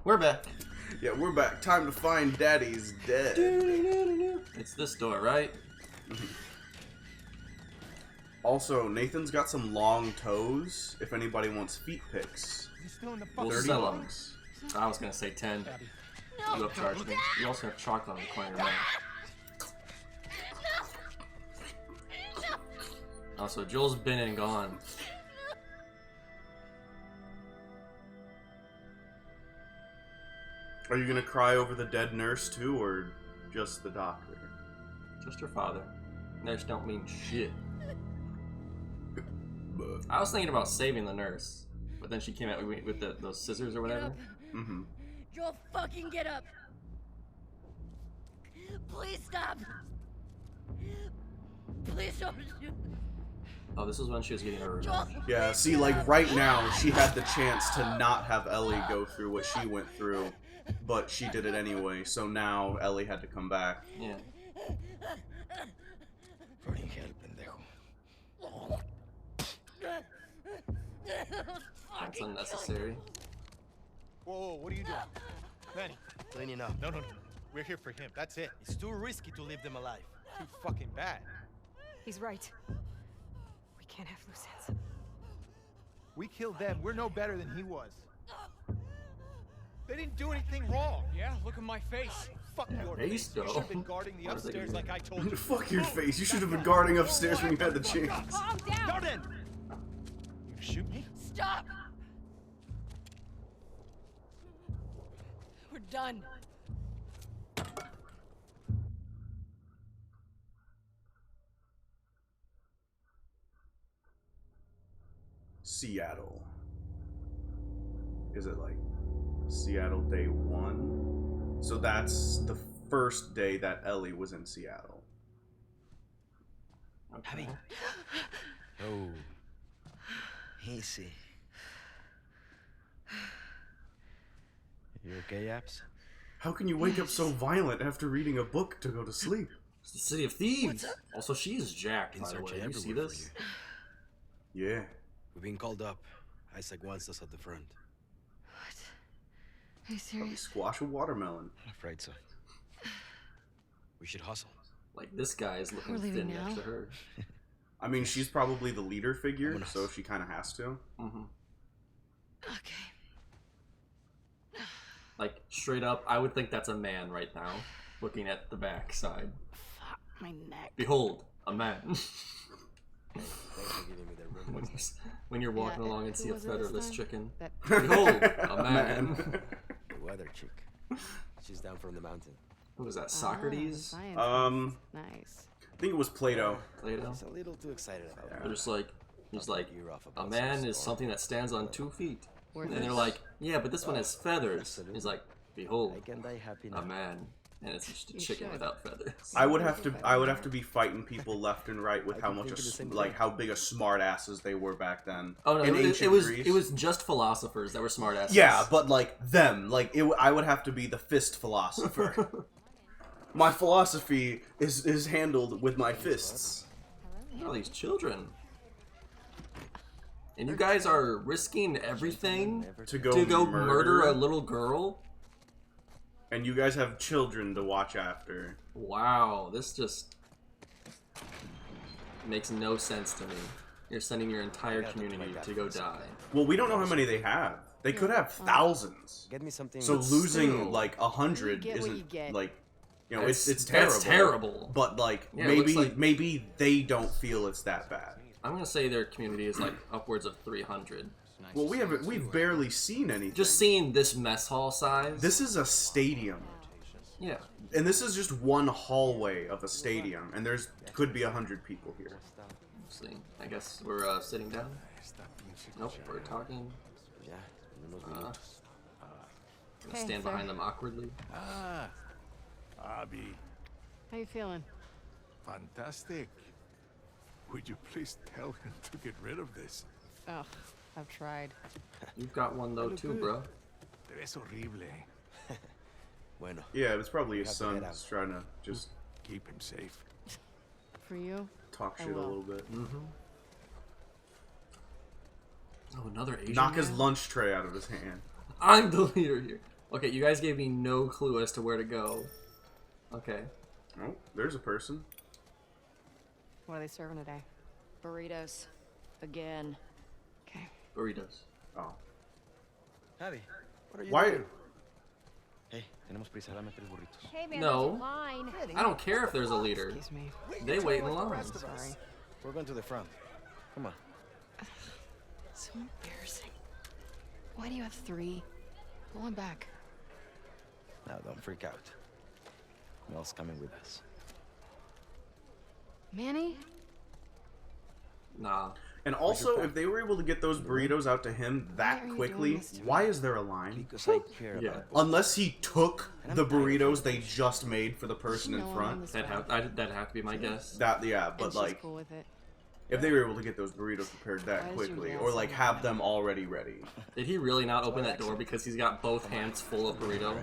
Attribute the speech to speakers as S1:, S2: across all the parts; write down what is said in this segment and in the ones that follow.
S1: We're back.
S2: Yeah, we're back. Time to find Daddy's dead.
S1: It's this door, right?
S2: Also, Nathan's got some long toes. If anybody wants feet pics,
S1: We'll
S2: 30
S1: sell 'em.
S2: bucks.
S1: I was gonna say 10. You upcharge me. You also have chocolate on the corner of your mouth. Also, Joel's been and gone.
S2: Are you gonna cry over the dead nurse too, or just the doctor?
S1: Just her father. Nurse don't mean shit. I was thinking about saving the nurse, but then she came out with those scissors or whatever.
S2: Mm-hmm.
S3: Joel, fucking get up! Please stop! Please don't shoot!
S1: Oh, this is when she was getting her
S3: Joel!
S1: revenge.
S2: Yeah, see, like right now, she had the chance to not have Ellie go through what she went through, but she did it anyway, so now Ellie had to come back.
S1: Yeah. That's unnecessary.
S4: Whoa, what are you doing? Manny.
S5: Cleaning up.
S4: No. We're here for him. That's it.
S5: It's too risky to leave them alive.
S4: Too fucking bad.
S6: He's right. We can't have loose ends.
S4: We killed them. We're no better than he was. They didn't do anything wrong.
S7: Yeah, look at my face.
S4: Fuck your
S1: Face,
S4: face. You
S1: though.
S4: should have been guarding the
S1: What is it
S4: upstairs
S1: doing?
S4: like I told you.
S2: Fuck your face, you should have been guarding upstairs when you had the chance.
S6: Calm down!
S4: Garden! You shoot me?
S3: Stop! We're done.
S2: Seattle. Is it like Seattle day 1? So that's the first day that Ellie was in Seattle.
S1: Okay.
S5: Oh. Easy. You okay, Apps?
S2: How can you wake up so violent after reading a book to go to sleep?
S1: It's the City of Thieves. Also, she is jacked, by the way. You see this?
S2: Yeah.
S5: We've been called up. Isaac wants us at the front.
S3: What? Are you
S2: Probably
S3: serious?
S2: squash a watermelon.
S5: I'm afraid so. We should hustle.
S1: Like, this guy is looking
S3: We're leaving
S1: thin
S3: now?
S1: next to her.
S2: I mean, she's probably the leader figure,
S5: Vámonos.
S2: so she kind of has to.
S1: Mm-hmm.
S3: Okay.
S1: Like, straight up, I would think that's a man right now, looking at the back side.
S3: Fuck my neck.
S1: Behold, a man.
S5: Thanks for giving me the room.
S1: when you're walking
S3: Yeah,
S1: along and
S3: who
S1: see a
S3: was it this
S1: featherless
S3: time?
S1: chicken.
S3: That
S1: Behold, a man.
S5: The weather chick. She's down from the mountain.
S1: Who was that, Socrates?
S3: science. Nice.
S2: I think it was Plato.
S1: Plato?
S5: She's a little too excited about
S1: They're just like, he's like,
S5: You're off
S1: a
S5: about
S1: man
S5: some
S1: is
S5: storm.
S1: something that stands on 2 feet.
S3: Worth
S1: And
S3: it.
S1: they're like, yeah, but this one has feathers. He's like, behold,
S5: I can die happy now.
S1: a man. And it's just a
S3: You
S1: chicken
S3: should.
S1: without feathers.
S2: I would have to be fighting people left and right with
S5: I
S2: how
S5: keep
S2: much
S5: thinking the same
S2: like
S5: thing.
S2: how big of smart asses they were back then.
S1: Oh no,
S2: in
S1: it
S2: ancient
S1: was
S2: Greece.
S1: it was just philosophers that were smart asses.
S2: Yeah, but like them, like I would have to be the fist philosopher. My philosophy is handled with my fists.
S1: All these children. And you guys are risking everything
S2: To
S1: to go
S2: murder,
S1: murder a little girl?
S2: and you guys have children to watch after.
S1: Wow, this just makes no sense to me. You're sending your entire community to go die.
S2: Well, we don't know how many they have. They could have thousands.
S5: Get me something.
S2: So losing
S1: still-
S2: like 100
S3: You get what you
S2: isn't
S3: get.
S2: like, you know,
S1: That's-
S2: it's terrible.
S1: That's terrible.
S2: But like
S1: Yeah, it looks like-
S2: maybe they don't feel it's that bad.
S1: I'm gonna say their community is like upwards of 300.
S2: Well, we've barely seen anything.
S1: Just seeing this mess hall size.
S2: This is a stadium.
S1: Yeah.
S2: And this is just one hallway of a stadium, and there's could be 100 people here.
S1: Let's see. I guess we're sitting down. Nope, we're talking.
S5: Yeah, in unos
S1: Uh,
S5: minutos.
S1: gonna
S3: Hey,
S1: stand
S3: sir.
S1: behind them awkwardly.
S8: Ah, Abby,
S3: How you feeling?
S8: fantastic. Would you please tell him to get rid of this?
S3: Oh, I've tried.
S1: You've got one though too, bro.
S8: Te ves horrible.
S5: Bueno.
S2: Yeah, it was probably his
S5: have to
S2: son
S5: get out.
S2: just trying to just
S8: Keep him safe.
S3: For you?
S2: talk
S3: I
S2: shit a
S3: will.
S2: little bit.
S1: Mm-hmm. Oh, another Asian
S2: Knock his
S1: man?
S2: lunch tray out of his hand.
S1: I'm the leader here. Okay, you guys gave me no clue as to where to go. Okay.
S2: Oh, there's a person.
S3: What are they serving today?
S6: Burritos. Again.
S3: Okay.
S1: Burritos.
S2: Oh.
S5: Abby, what are you
S2: Why?
S5: doing? Hey, tenemos prisa, dame 3 burritos.
S6: Hey man,
S1: No.
S6: there's a line.
S1: I don't care if there's a leader.
S3: Excuse me.
S1: They wait in line.
S3: Sorry.
S5: We're going to the front. Come on.
S3: So embarrassing. Why do you have 3? Pull him back.
S5: Now, don't freak out. Mel's coming with us.
S3: Manny?
S1: Nah.
S2: And also, if they were able to get those burritos out to him
S3: Why
S2: that
S3: are you
S2: quickly,
S3: doing this to me?
S2: why is there a line?
S5: Because I care
S1: Yeah.
S5: about both.
S2: Unless he took the burritos they just made for the person in
S3: No one on
S2: front.
S3: this
S1: That'd
S3: route.
S1: have to be my guess.
S2: That yeah,
S3: And
S2: but
S3: she's
S2: like
S3: cool with it.
S2: if they were able to get those burritos prepared that
S3: Why does your
S2: quickly,
S3: dad
S2: or like
S3: say
S2: have
S3: that?
S2: them already ready.
S1: Did he really not open that door because he's got both hands full of burrito?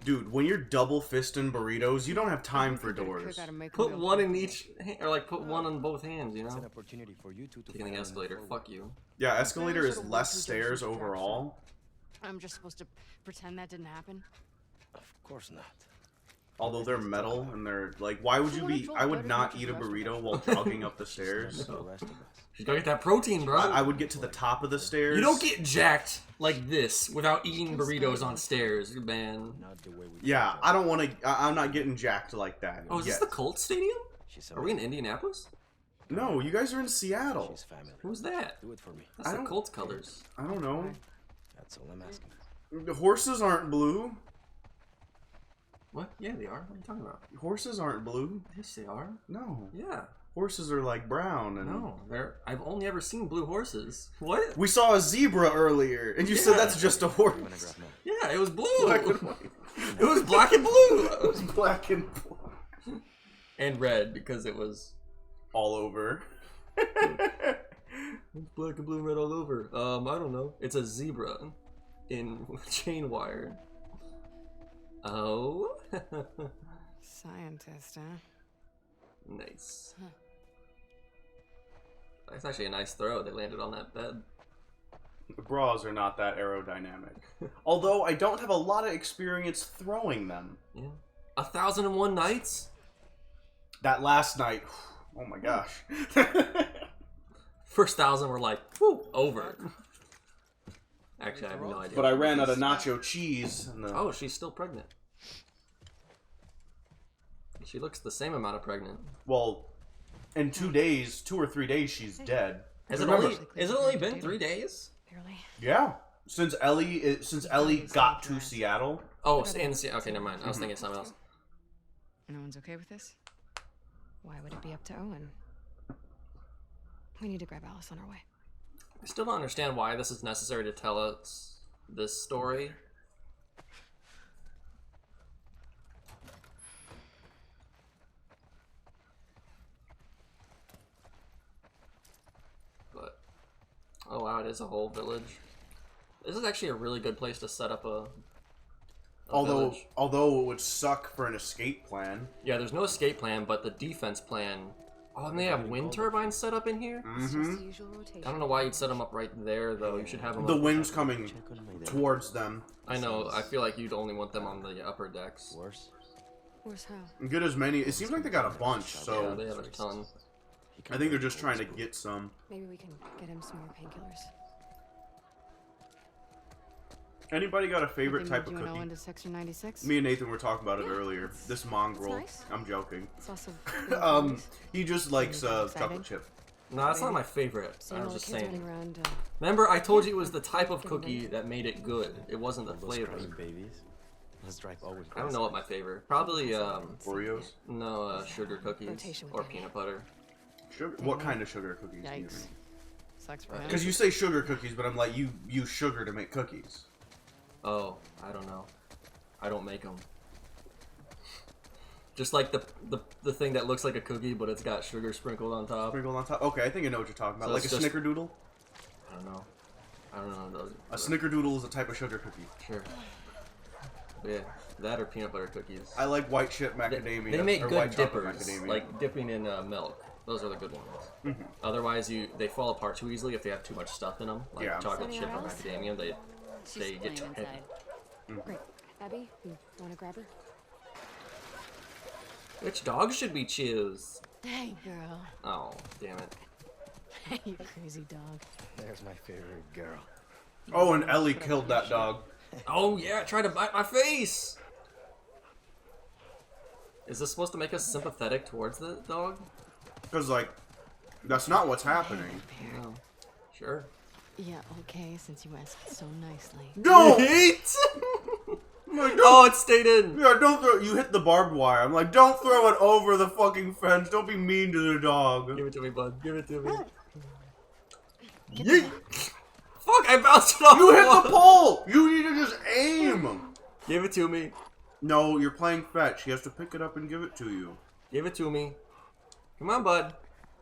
S2: Dude, when you're double fisting burritos, you don't have time for
S3: Cook
S2: doors.
S3: gotta make
S1: Put
S3: real
S1: one in
S3: food.
S1: each hand, or like put one on both hands, you
S5: It's an
S1: know?
S5: opportunity for you two to
S1: Taking the
S5: finally
S1: escalator.
S5: move forward.
S1: Fuck you.
S2: Yeah, escalator is
S3: should've
S2: less
S3: walked through
S2: stairs
S3: Jason's
S2: overall.
S3: I'm just supposed to pretend that didn't happen?
S5: Of course not.
S2: Although they're metal and they're like, why would you be? I would not eat a burrito while jogging up the stairs.
S5: The rest of us.
S1: You gotta get that protein, bro.
S2: I would get to the top of the stairs.
S1: You don't get jacked like this without eating burritos on stairs, man.
S5: Not the way we
S2: Yeah,
S5: do it.
S2: I don't want to. I'm not getting jacked like that.
S1: Oh, is this
S2: yet.
S1: the Colts Stadium?
S5: She's
S1: Are we in
S5: amazing.
S1: Indianapolis?
S2: No, you guys are in Seattle.
S5: She's family.
S1: Who's that?
S5: Do it for me.
S1: That's
S2: I
S1: the
S2: don't-
S1: Colts colors.
S2: I don't know.
S5: That's all I'm asking.
S2: The horses aren't blue.
S1: What? Yeah, they are. What are you talking about?
S2: Horses aren't blue.
S1: Yes, they are.
S2: No.
S1: Yeah.
S2: Horses are like brown. And
S1: No, they're. I've only ever seen blue horses. What?
S2: we saw a zebra earlier, and you said
S1: Yeah.
S2: that's just a
S5: I'm gonna
S2: horse.
S5: grab Mel.
S1: Yeah, it was blue.
S2: Black and white.
S1: It was black and blue.
S2: It was black and blue.
S1: And red because it was
S2: All over.
S1: it's black and blue and red all over. I don't know. It's a zebra in chain wire. Oh.
S3: Scientist, huh?
S1: Nice. That's actually a nice throw. They landed on that bed.
S2: The bras are not that aerodynamic. Although I don't have a lot of experience throwing them.
S1: Yeah. 1,001 Nights?
S2: That last night, oh my gosh.
S1: First 1,000 were like, whew, over. Actually, I have no idea.
S2: But I ran out of nacho cheese. And
S1: Oh, she's still pregnant. She looks the same amount of pregnant.
S2: well, in 2 days, 2 or 3 days, she's dead.
S1: Has it
S2: Remember-
S1: only been 3 days?
S3: Barely.
S2: Yeah, since Ellie got to Seattle.
S1: Oh, and okay, never mind. I was thinking of something else.
S3: No one's okay with this? Why would it be up to Owen? We need to grab Alice on our way.
S1: I still don't understand why this is necessary to tell us this story. But, oh wow, it is a whole village. This is actually a really good place to set up a village.
S2: Although it would suck for an escape plan.
S1: Yeah, there's no escape plan, but the defense plan. Oh, and they have wind turbines set up in here?
S6: It's just the usual rotation.
S1: I don't know why you'd set them up right there, though. You should have them
S2: The
S1: up.
S2: wind's coming towards them.
S1: I know. I feel like you'd only want them on the upper decks.
S5: Worse.
S6: Where's how?
S2: Get as many. It seems like they got a bunch,
S1: Yeah,
S2: so
S1: they have a ton.
S2: I think they're just trying to get some.
S6: Maybe we can get him some more painkillers.
S2: Anybody got a favorite
S3: Think
S2: type
S3: they
S2: of
S3: moved you and
S2: cookie?
S3: Owen to Section 96?
S2: Me and Nathan were talking about it earlier. This mongrel.
S6: nice.
S2: I'm joking.
S6: It's also
S2: He just likes
S3: Excited?
S2: chocolate chip.
S1: No, that's not my favorite. I
S6: same
S1: was
S6: old
S1: just
S6: kids running
S1: saying.
S6: around.
S1: Remember, I told you it was the type of cookie that made it good. It wasn't the
S5: Those
S1: flavor.
S5: crying babies. Let's drive Owen
S1: I don't know what my favorite. Probably
S2: Oreos.
S1: no sugar cookies
S6: Rotation with
S1: or
S6: Danny.
S1: peanut butter.
S2: Sugar. What kind of sugar cookies do you
S3: Yikes.
S2: think?
S3: Sucks for him.
S2: Because you say sugar cookies, but I'm like, you use sugar to make cookies.
S1: Oh, I don't know. I don't make them. Just like the thing that looks like a cookie, but it's got sugar sprinkled on top.
S2: Sprinkled on top. Okay, I think I know what you're talking about.
S1: So
S2: Like a
S1: it's just-
S2: snickerdoodle.
S1: I don't know. I don't know those.
S2: A snickerdoodle is a type of sugar cookie.
S1: Sure. But yeah, that or peanut butter cookies.
S2: I like white chip macadamia.
S1: They make
S2: or
S1: good
S2: white chocolate
S1: dippers,
S2: macadamia.
S1: like dipping in milk. Those are the good ones.
S2: Mm-hmm.
S1: Otherwise, they fall apart too easily if they have too much stuff in them, like
S2: Yeah.
S1: chocolate
S6: Anyone
S1: chip or
S6: else?
S1: macadamia. They
S7: She's
S1: get
S7: playing
S1: too heavy.
S7: inside.
S6: Great.
S3: Abby, you want to grab her?
S1: Which dog should we choose?
S3: Hey, girl.
S1: Oh, damn it.
S3: Hey, you crazy dog.
S5: There's my favorite girl.
S2: Oh, and Ellie killed that dog.
S1: Oh yeah, try to bite my face! Is this supposed to make us sympathetic towards the dog?
S2: Because, like, that's not what's happening.
S1: No. Sure.
S3: Yeah, okay, since you asked so nicely.
S2: Don't!
S1: Hate!
S2: Like,
S1: Oh, it stayed in!
S2: Yeah, don't throw. You hit the barbed wire. I'm like, don't throw it over the fucking fence. Don't be mean to the dog.
S1: Give it to me, bud. Give it to me.
S2: Yeet.
S1: Fuck, I bounced it off
S2: You hit
S1: wall.
S2: the pole! You need to just aim!
S1: Give it to me.
S2: No, you're playing fetch. He has to pick it up and give it to you.
S1: Give it to me. Come on, bud.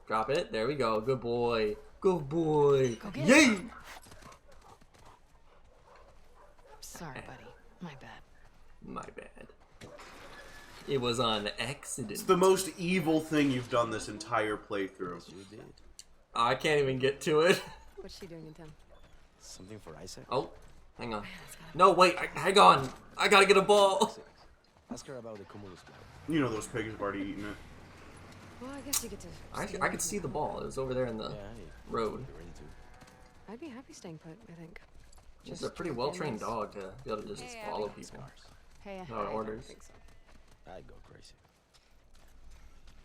S1: Drop it. There we go. Good boy. Good boy.
S3: Go get
S1: Yay!
S3: it. Sorry, buddy. My bad.
S1: My bad. It was on accident.
S2: It's the most evil thing you've done this entire playthrough.
S5: You did.
S1: I can't even get to it.
S3: What's she doing in town?
S5: Something for Isaac?
S1: Oh, hang on. No, wait. Hang on. I gotta get a ball.
S5: Ask her about the Cumulus plan.
S2: You know those pigs have already eaten it.
S3: Well, I guess you get to.
S1: I could see the ball. It was over there in the road.
S5: You're ready to.
S3: I'd be happy staying put, I think.
S1: It's a pretty well-trained dog to be able to just follow people.
S3: Hey,
S1: No orders.
S3: I think so.
S5: I'd go crazy.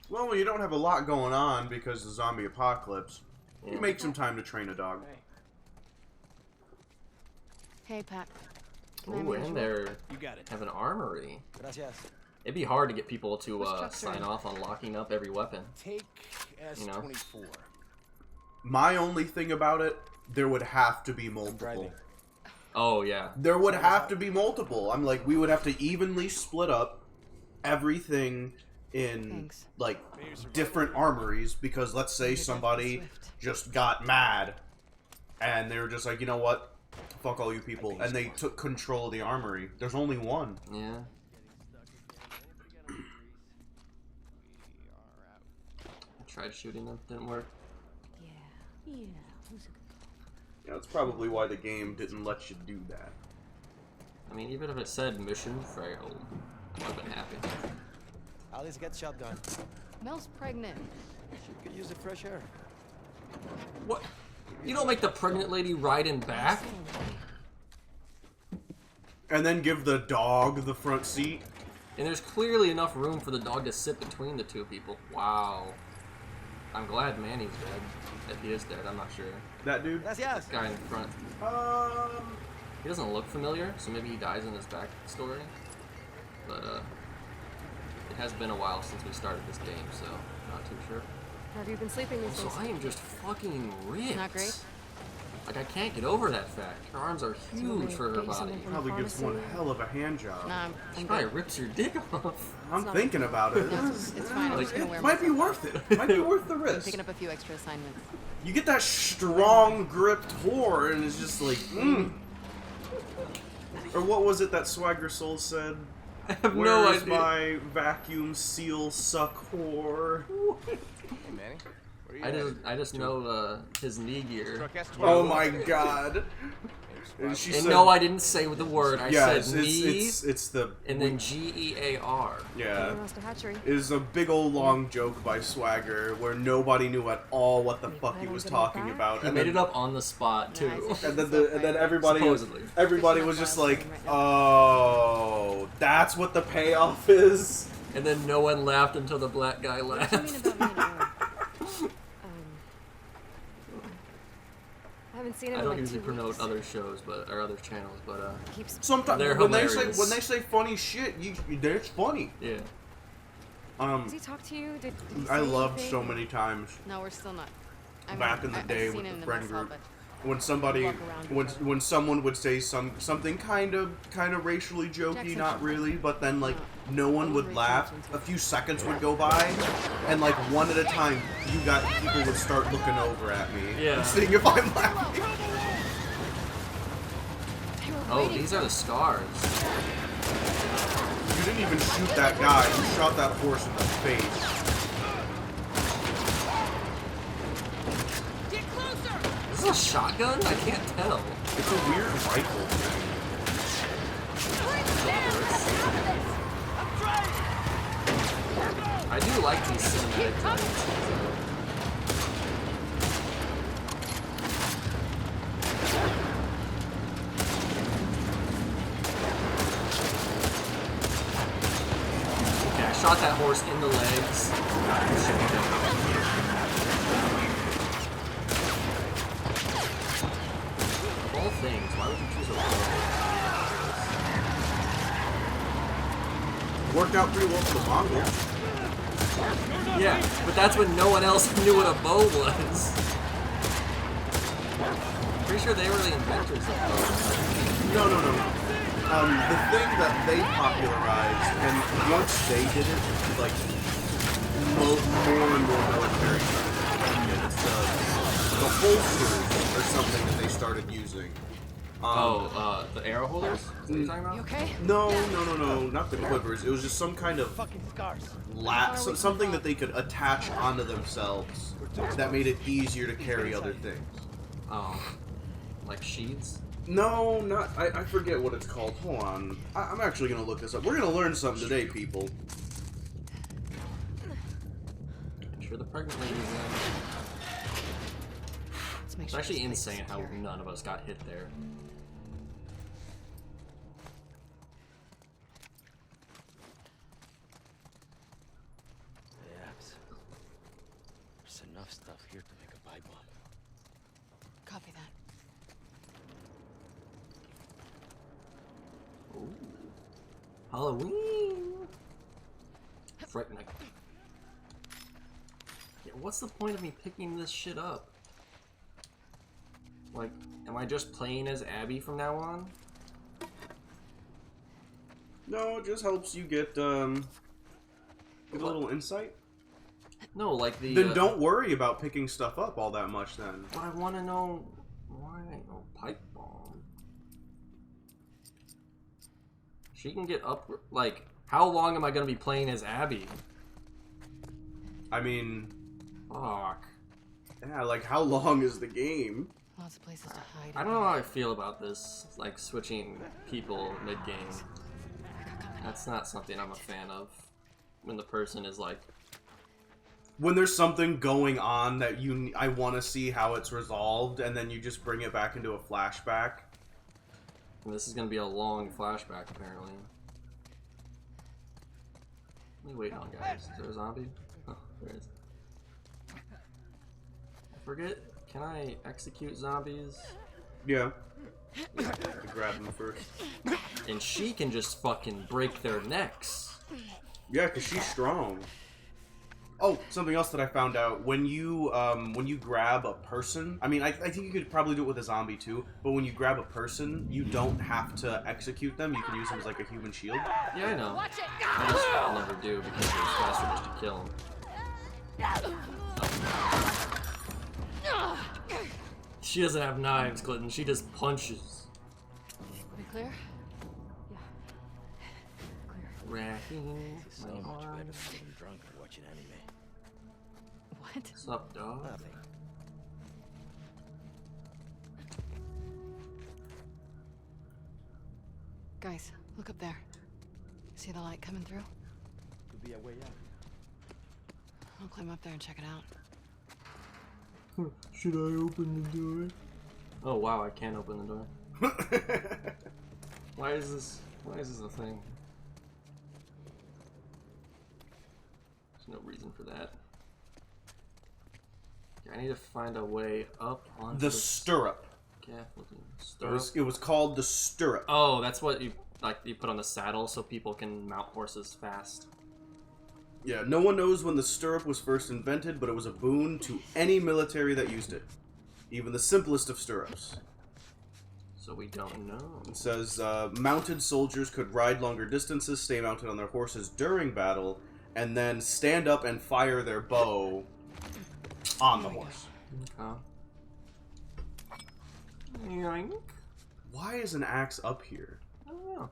S2: Well, when you don't have a lot going on because of the zombie apocalypse,
S1: Yeah.
S2: you make some time to train a dog.
S3: Hey, Pat. Can I
S1: Ooh,
S3: manage
S1: and
S3: your-
S1: they have an armory.
S5: Gracias.
S1: It'd be hard to get people to
S3: Which trucks are
S1: sign
S3: in?
S1: off on locking up every weapon.
S8: Take S24.
S2: My only thing about it, there would have to be multiple.
S5: Driving.
S1: Oh, yeah.
S2: There would have to be multiple. I'm like, we would have to evenly split up everything in
S3: Thanks.
S2: like different armories because let's say somebody
S3: Swift.
S2: just got mad and they were just like, you know what, fuck all you people, and they took control of the armory. There's only one.
S1: Yeah. I tried shooting them. Didn't work.
S3: Yeah. Who's a good
S2: Yeah, that's probably why the game didn't let you do that.
S1: I mean, even if it said mission failed, I would have been happy.
S5: Alice gets shotgun.
S3: Mel's pregnant.
S5: She could use the fresh air.
S1: What? You don't make the pregnant lady ride in back?
S2: And then give the dog the front seat.
S1: And there's clearly enough room for the dog to sit between the two people. Wow. I'm glad Manny's dead. If he is dead, I'm not sure.
S2: That dude?
S5: Gracias.
S1: Guy in front. He doesn't look familiar, so maybe he dies in his backstory. But, it has been a while since we started this game, so not too sure.
S3: Have you been sleeping these
S1: So
S3: days?
S1: I am just fucking ripped.
S3: Not great?
S1: Like, I can't get over that fact. Her arms are
S3: you want me
S1: huge
S3: to
S1: for her
S3: get you
S1: body.
S3: something from-
S2: Probably gives one
S3: Pharmacy.
S2: hell of a hand job.
S3: Nah,
S1: She
S3: I'm
S1: probably
S3: good.
S1: rips your dick off.
S2: I'm
S3: not-
S2: thinking about it.
S3: No, it's fine. I'm just gonna wear
S2: It might be
S3: myself
S2: worth it. Might be worth the
S3: I'm
S2: risk.
S3: picking up a few extra assignments.
S2: You get that strong gripped whore, and it's just like, Or what was it that Swagger Soul said?
S1: I have no
S2: Where's
S1: idea.
S2: my vacuum seal suck whore?
S8: Hey, Manny. Where are you
S1: I just know his knee gear.
S8: Truck S24.
S2: Oh my god. And she
S1: And
S2: said,
S1: no, I didn't say the word. I
S2: yes,
S1: said knee,
S2: it's the
S1: and then Gear.
S2: yeah.
S3: Lost a hatchery.
S2: It is a big old long joke by Swagger where nobody knew at all what the fuck he was talking about.
S1: He
S2: And
S1: made
S2: then,
S1: it up on the spot too.
S3: Nice.
S2: and then everybody
S1: Supposedly.
S2: was just like, oh, that's what the payoff is.
S1: And then no one laughed until the black guy
S3: What do you mean
S1: laughed.
S3: about me and Aaron? I haven't seen him
S1: I
S3: in
S1: don't
S3: like
S1: usually
S3: 2
S1: promote
S3: weeks.
S1: other shows, or other channels, but
S3: Keeps
S2: Sometimes
S1: They're
S2: when
S1: hilarious.
S2: they say funny shit, it's funny.
S1: yeah.
S3: Does he talk to you? Did he
S2: I
S3: say
S2: loved
S3: anything?
S2: so many times
S3: No, we're still not. I mean,
S2: back in the
S3: I've
S2: day
S3: seen
S2: with
S3: him
S2: the
S3: in
S2: friend
S3: mess hall,
S2: group.
S3: but
S2: When somebody,
S3: Walk around together.
S2: when someone would say something kind of racially jokey,
S3: Jackson
S2: not
S3: should-
S2: really, but then like no one
S3: Don't
S2: would
S3: reach
S2: laugh.
S3: out into
S2: A few seconds would go by, and like one at a time, people would start looking over at me,
S1: Yeah.
S2: and seeing if I'm laughing.
S3: they were
S1: Oh,
S3: waiting
S1: these are the scars.
S2: You didn't even shoot that guy. You shot that horse in the face.
S1: Is this a shotgun? I can't tell.
S2: It's a weird rifle thing.
S1: I do like these cinematic cutscenes. Okay, I shot that horse in the legs. Should be dead. Of all things, why would you choose a bow?
S2: Worked out pretty well for the Mongols.
S1: Yeah, but that's when no one else knew what a bow was. Pretty sure they were the inventors of bows.
S2: No. The thing that they popularized, and once they did it, like, more and more military started it. It's the holsters or something that they started using.
S1: The arrow holders? Is that what you're talking about?
S3: You okay?
S2: No, not the quivers. It was just some kind of
S4: Fucking scars.
S2: something that they could attach onto themselves that made it easier to carry other things.
S1: Oh. Like sheaths?
S2: No, not. I forget what it's called. Hold on. I'm actually gonna look this up. We're gonna learn something today, people.
S1: I'm sure the pregnant lady's in.
S3: Let's make
S1: It's
S3: sure
S1: actually
S3: this place is
S1: insane how
S3: secure.
S1: none of us got hit there.
S5: Perhaps. There's enough stuff here to make a pipe bomb.
S3: Copy that.
S1: Ooh. Halloween! Fright Night. Yeah, what's the point of me picking this shit up? Like, am I just playing as Abby from now on?
S2: No, it just helps you get a little insight.
S1: No, like the...
S2: Then don't worry about picking stuff up all that much then.
S1: But I want to know why ain't no pipe bomb. She can get up... Like, how long am I going to be playing as Abby?
S2: I mean,
S1: Fuck.
S2: yeah, like how long is the game?
S3: Lots of places to hide.
S1: I don't know how I feel about this, like, switching people mid-game. That's not something I'm a fan of. When the person is like...
S2: When there's something going on that I want to see how it's resolved, and then you just bring it back into a flashback.
S1: And this is going to be a long flashback, apparently. What are you waiting on, guys? Is there a zombie? Oh, there is. I forget, can I execute zombies?
S2: Yeah. Grab them first.
S1: And she can just fucking break their necks.
S2: Yeah, because she's strong. Oh, something else that I found out. When you grab a person, I mean, I think you could probably do it with a zombie too, but when you grab a person, you don't have to execute them. You can use them as like a human shield.
S1: Yeah, I know. I just never do because it's faster just to kill them. She doesn't have knives, Clinton. She just punches.
S3: We clear?
S1: Racking
S5: This is so
S1: my
S5: much better
S1: arm.
S5: than getting drunk and watching anime.
S3: What?
S1: What's up, dog?
S5: Nothing.
S3: Guys, look up there. See the light coming through?
S5: Could be a way out.
S3: I'll climb up there and check it out.
S1: Should I open the door? Oh wow, I can't open the door. Why is this a thing? There's no reason for that. I need to find a way up onto
S2: The stirrup.
S1: scaffolding.
S2: It was called the stirrup.
S1: Oh, that's what you put on the saddle so people can mount horses fast.
S2: Yeah, no one knows when the stirrup was first invented, but it was a boon to any military that used it. Even the simplest of stirrups.
S1: So we don't know.
S2: It says, mounted soldiers could ride longer distances, stay mounted on their horses during battle, and then stand up and fire their bow on the horse.
S1: Okay. Yoink.
S2: Why is an axe up here?
S1: I don't know.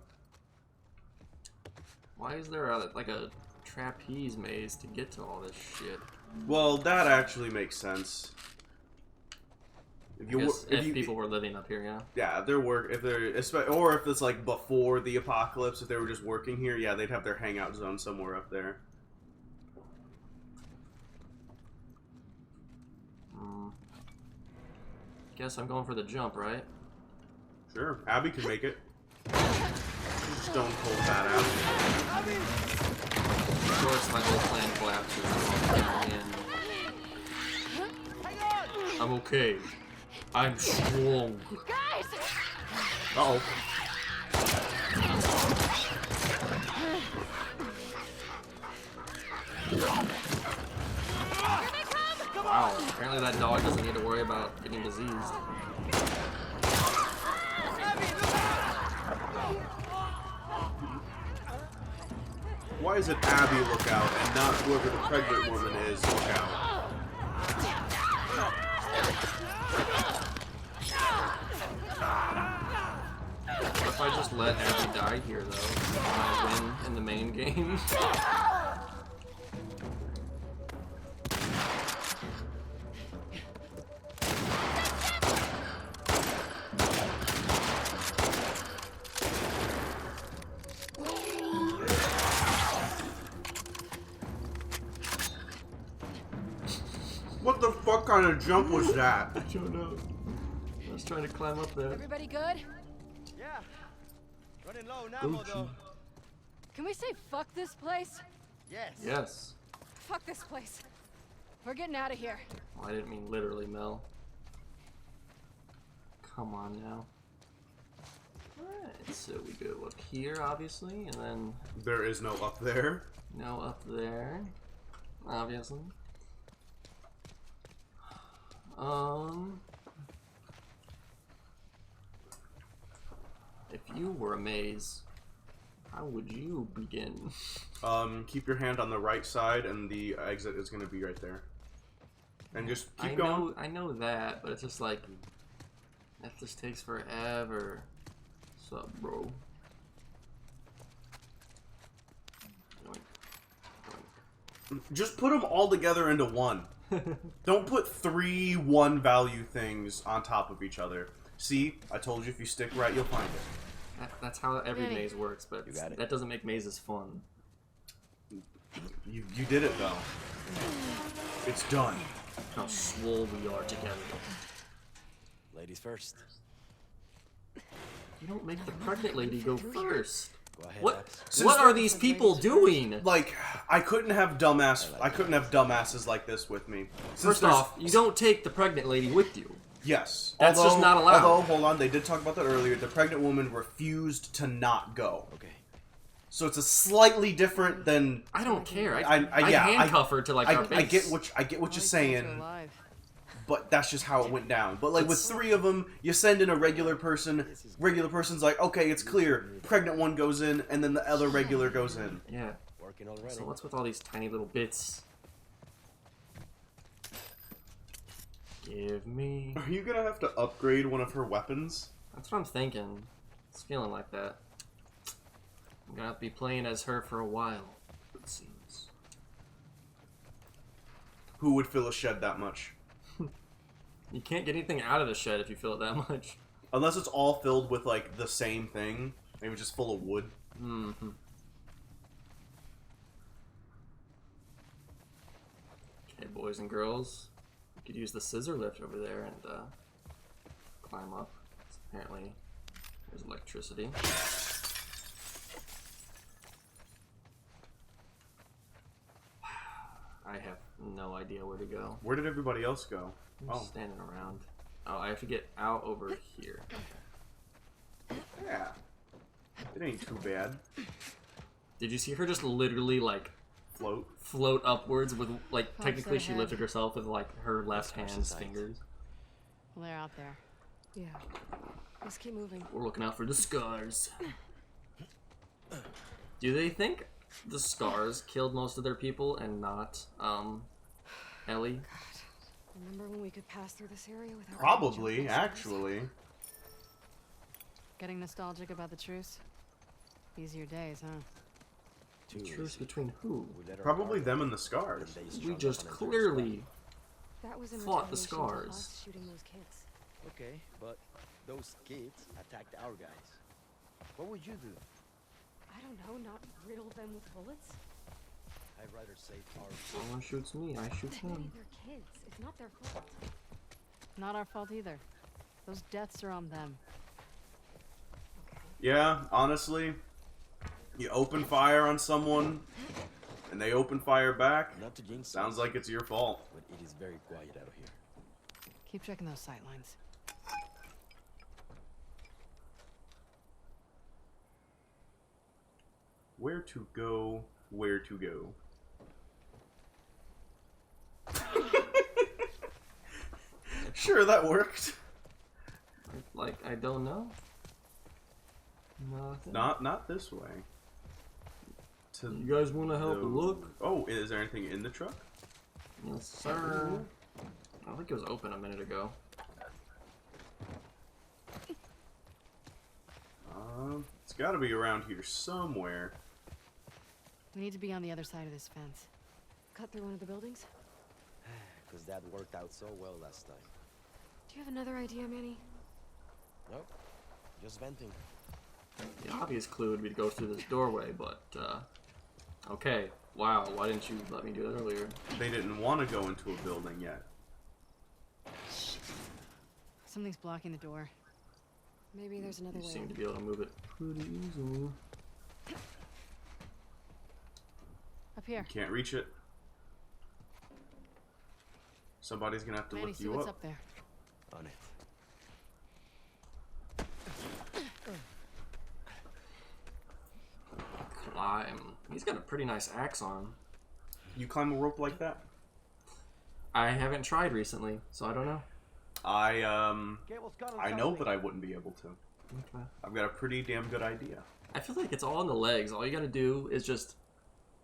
S1: Why is there a trapeze maze to get to all this shit?
S2: Well, that actually makes sense.
S1: If people were living up here, yeah.
S2: Yeah, or if it's like before the apocalypse, if they were just working here, yeah, they'd have their hangout zone somewhere up there.
S1: Guess I'm going for the jump, right?
S2: Sure, Abby can make it. She's stone cold badass.
S1: Of course, my whole plan collapses. I'm okay. I'm strong.
S6: Guys!
S2: Uh-oh.
S1: Wow, apparently that dog doesn't need to worry about getting diseased.
S2: Why is it Abby look out and not whoever the pregnant woman is look out?
S1: What if I just let Abby die here, though? Can I win in the main game?
S2: What the fuck kind of jump was that?
S1: I don't know. I was trying to climb up there.
S6: Everybody good?
S5: Yeah. Running low now, though.
S6: Can we say fuck this place?
S5: Yes.
S1: Yes.
S6: Fuck this place. We're getting out of here.
S1: Well, I didn't mean literally, Mel. Come on now. Alright, so we go up here, obviously, and then
S2: There is no up there.
S1: no up there, obviously. If you were a maze, how would you begin?
S2: Keep your hand on the right side, and the exit is going to be right there. And just keep going.
S1: I know that, but it's just like that just takes forever. What's up, bro?
S2: Just put them all together into one. Don't put 3 1-value things on top of each other. See, I told you if you stick right, you'll find it.
S1: That's how every
S6: Danny.
S1: maze works, but
S5: You got it.
S1: that doesn't make mazes fun.
S2: You did it though. It's done.
S1: How swole we are together.
S5: Ladies first.
S1: You don't make the pregnant lady go first.
S5: Go ahead.
S1: What?
S5: Abs.
S1: What are these people doing?
S2: Like, I couldn't have dumbasses like this with me. Since
S1: First
S2: there's-
S1: off, you don't take the pregnant lady with you.
S2: Yes.
S1: That's just not allowed.
S2: Although, hold on, they did talk about that earlier. The pregnant woman refused to not go.
S5: Okay.
S2: So it's a slightly different than.
S1: I don't care.
S2: I
S1: I handcuff her to like our
S2: I
S1: base.
S2: get what you're saying, but that's just how it went down. But like with 3 of them, you send in a regular person. Regular person's like, okay, it's clear. Pregnant one goes in, and then the other regular goes in.
S1: Yeah.
S5: Working already.
S1: So what's with all these tiny little bits? Give me.
S2: Are you gonna have to upgrade one of her weapons?
S1: That's what I'm thinking. It's feeling like that. I'm gonna have to be playing as her for a while, it seems.
S2: Who would fill a shed that much?
S1: You can't get anything out of the shed if you fill it that much.
S2: Unless it's all filled with like the same thing. Maybe just full of wood.
S1: Mm-hmm. Okay, boys and girls. We could use the scissor lift over there and climb up. Apparently, there's electricity. I have no idea where to go.
S2: Where did everybody else go?
S1: I'm
S2: Oh,
S1: just standing around. Oh, I have to get out over here.
S2: yeah. It ain't too bad.
S1: Did you see her just literally like
S2: Float.
S1: upwards with like
S6: Pops
S1: technically she
S6: ahead.
S1: lifted herself with like her left hand's
S5: tight.
S1: fingers.
S6: Well, they're out there.
S3: Yeah. Let's keep moving.
S1: We're looking out for the scars. Do they think the scars killed most of their people and not Ellie?
S3: Remember when we could pass through this area without
S2: Probably,
S3: getting jumped by
S2: actually.
S6: Getting nostalgic about the truce? Easier days, huh?
S5: Too
S1: Truce
S5: easy.
S1: between who?
S5: We let our
S2: Probably
S5: guard
S2: them
S5: down.
S2: and the scars.
S5: They
S1: We
S5: strung
S1: just
S5: up an entire
S1: clearly.
S3: That was in
S1: fought the
S3: retaliation to
S1: scars.
S3: us shooting those kids.
S5: squad. Okay, but those kids attacked our guys. What would you do?
S3: I don't know, not riddle them with bullets.
S5: I'd rather save our
S1: Someone shoots me, I shoot
S6: Maybe
S1: them.
S6: they're kids. It's not their fault.
S3: Not our fault either. Those deaths are on them.
S2: Yeah, honestly, you open fire on someone, and they open fire back.
S5: not to jinx
S2: Sounds
S5: us,
S2: like it's your fault.
S5: but it is very quiet out here.
S3: Keep checking those sight lines.
S2: Where to go? Where to go? Sure, that worked.
S1: Like, I don't know. Nothing.
S2: Not this way. To
S1: You guys want to help
S2: the-
S1: look?
S2: Oh, is there anything in the truck?
S1: Yes, sir. I think it was open a minute ago.
S2: It's got to be around here somewhere.
S3: We need to be on the other side of this fence.
S6: Cut through one of the buildings?
S5: Because that worked out so well last time.
S6: Do you have another idea, Manny?
S5: Nope. Just venting.
S1: The obvious clue would be to go through this doorway, but, okay. Wow, why didn't you let me do that earlier?
S2: They didn't want to go into a building yet.
S3: Something's blocking the door.
S6: Maybe there's another
S1: You
S6: way.
S1: seem to be able to move it pretty easily.
S3: Up here.
S2: Can't reach it. Somebody's gonna have to
S3: Manny,
S2: lift
S3: see
S2: you
S3: what's
S2: up.
S3: up there.
S5: On it.
S1: Climb. He's got a pretty nice axe on him.
S2: You climb a rope like that?
S1: I haven't tried recently, so I don't know.
S2: I
S4: Cable's cut on
S2: I know
S4: something.
S2: that I wouldn't be able to.
S1: Okay.
S2: I've got a pretty damn good idea.
S1: I feel like it's all in the legs. All you gotta do is just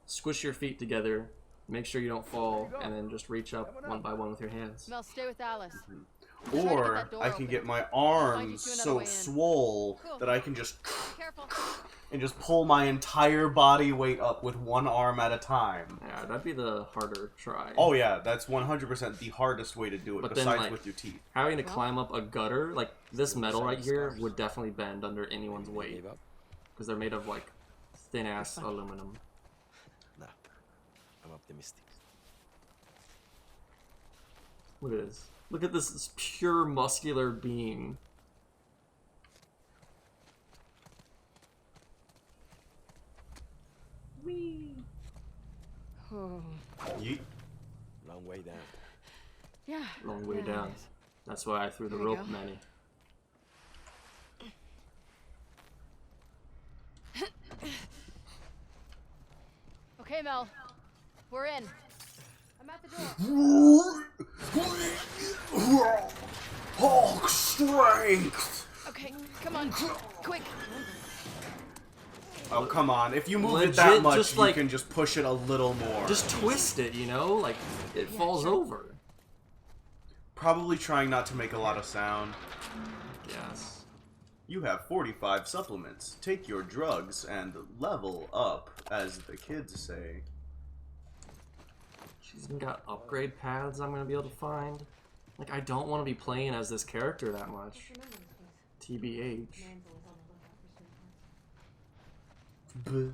S1: squish your feet together, make sure you don't fall, and then just reach up one by one with your hands.
S3: Mel, stay with Alice.
S2: Or
S3: that door
S2: I can
S3: open.
S2: get my
S3: Find
S2: arms
S3: you another
S2: so
S3: way in.
S2: swole
S3: Cool.
S2: that I can just
S3: Careful.
S2: and just pull my entire body weight up with one arm at a time.
S1: Yeah, that'd be the harder try.
S2: Oh yeah, that's 100% the hardest way to do it,
S1: But then,
S2: besides
S1: like,
S2: with your teeth.
S1: Having to climb up a gutter, like this metal right here, would definitely bend under anyone's
S5: They
S1: weight.
S5: gave up?
S1: Because they're made of, like, thin-ass aluminum.
S5: Nah. I'm optimistic.
S1: Look at this. Look at this pure muscular being. Whee!
S3: Oh.
S2: Yeet.
S5: Long way down.
S3: Yeah.
S1: Long way
S3: yeah, it
S1: down.
S3: is.
S1: That's why I threw the
S3: Here we
S1: rope,
S3: go.
S1: Manny.
S3: Okay, Mel. We're in. I'm at the door.
S2: Hulk strength!
S3: Okay, come on. Quick.
S2: Oh, come on. If you move it
S1: Legit,
S2: that much,
S1: just
S2: you
S1: like-
S2: can just push it a little more.
S1: Just twist it, you know? Like, it falls over.
S2: Probably trying not to make a lot of sound.
S1: Yes.
S2: You have 45 supplements. Take your drugs and level up, as the kids say.
S1: She's even got upgrade paths I'm gonna be able to find. Like, I don't want to be playing as this character that much. TBH.
S2: Buh.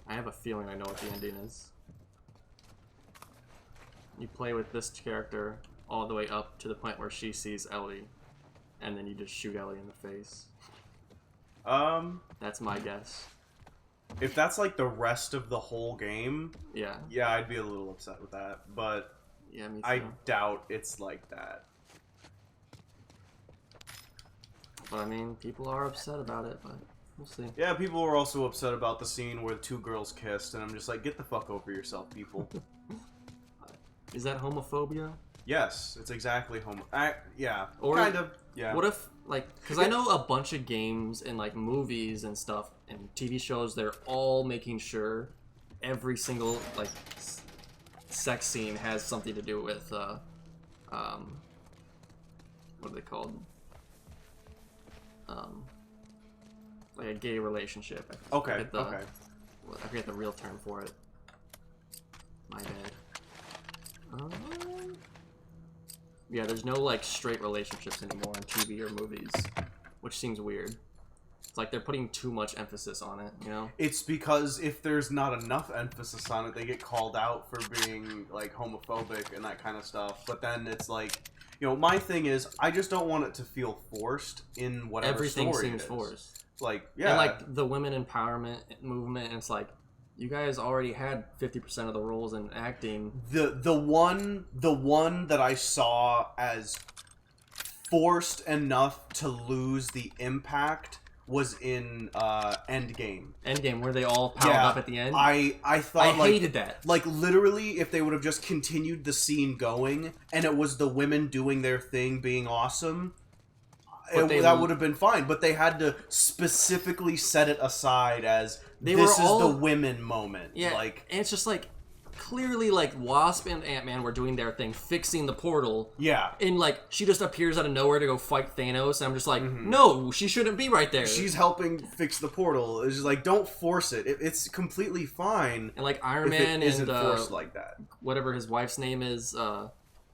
S1: I have a feeling I know what the ending is. You play with this character all the way up to the point where she sees Ellie, and then you just shoot Ellie in the face. That's my guess.
S2: If that's like the rest of the whole game,
S1: Yeah.
S2: yeah, I'd be a little upset with that. But
S1: Yeah, me too.
S2: I doubt it's like that.
S1: But I mean, people are upset about it, but we'll see.
S2: Yeah, people were also upset about the scene where the two girls kissed, and I'm just like, get the fuck over yourself, people.
S1: Is that homophobia?
S2: Yes, it's exactly yeah,
S1: Or-
S2: kind of. Yeah.
S1: What if, like, because I know a bunch of games and, like, movies and stuff and TV shows, they're all making sure every single, like, sex scene has something to do with, what are they called? Like a gay relationship. I
S2: Okay,
S1: forget the,
S2: okay.
S1: I forget the real term for it. My bad. Yeah, there's no, like, straight relationships anymore in TV or movies, which seems weird. It's like they're putting too much emphasis on it, you know?
S2: It's because if there's not enough emphasis on it, they get called out for being, like, homophobic and that kind of stuff. But then it's like, you know, my thing is, I just don't want it to feel forced in whatever
S1: Everything
S2: story
S1: seems
S2: it is.
S1: forced.
S2: Like, yeah.
S1: And, like, the women empowerment movement, and it's like, you guys already had 50% of the roles in acting.
S2: The one that I saw as forced enough to lose the impact was in Endgame.
S1: Endgame, where they all piled up at the end.
S2: I thought
S1: I hated that.
S2: Like literally, if they would have just continued the scene going and it was the women doing their thing, being awesome, that would have been fine. But they had to specifically set it aside as this is the women moment.
S1: Yeah,
S2: like,
S1: and it's just like clearly like Wasp and Ant-Man were doing their thing, fixing the portal.
S2: Yeah.
S1: And like she just appears out of nowhere to go fight Thanos, and I'm just like, no, she shouldn't be right there.
S2: She's helping fix the portal. It's just like, don't force it. It's completely fine.
S1: And like Iron Man
S2: isn't
S1: and
S2: forced like that.
S1: Whatever his wife's name is,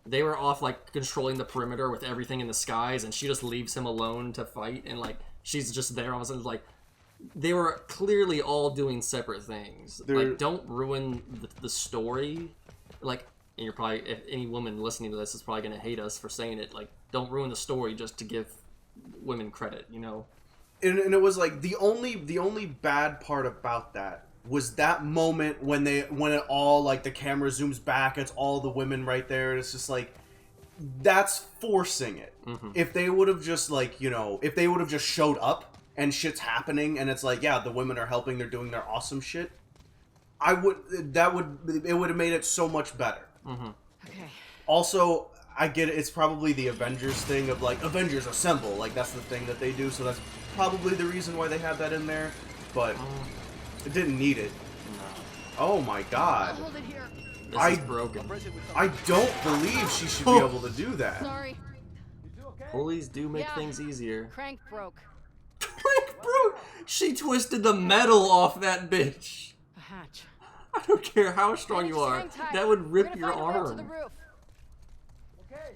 S1: they were off like controlling the perimeter with everything in the skies, and she just leaves him alone to fight, and like she's just there all of a sudden. Like they were clearly all doing separate things. Like, don't ruin the story. Like, and you're probably, if any woman listening to this is probably gonna hate us for saying it. Like, don't ruin the story just to give women credit, you know.
S2: And it was like the only bad part about that was that moment when it all, like, the camera zooms back, it's all the women right there, and it's just like, that's forcing it. If they would have just, like, you know, if they would have just showed up and shit's happening and it's like, yeah, the women are helping, they're doing their awesome shit, it would have made it so much better.
S3: Okay.
S2: Also, I get it, it's probably the Avengers thing of, like, Avengers assemble, like, that's the thing that they do, so that's probably the reason why they had that in there, but it didn't need it. Oh my god.
S6: Hold it here.
S1: This is broken.
S2: I don't believe she should be able to do that.
S6: Sorry.
S1: Pulleys do make
S6: Yeah.
S1: things easier.
S6: Crank broke.
S1: Bro, she twisted the metal off that bitch.
S6: A hatch.
S1: I don't care how strong you are. That would rip your
S6: To the
S1: arm.
S6: roof.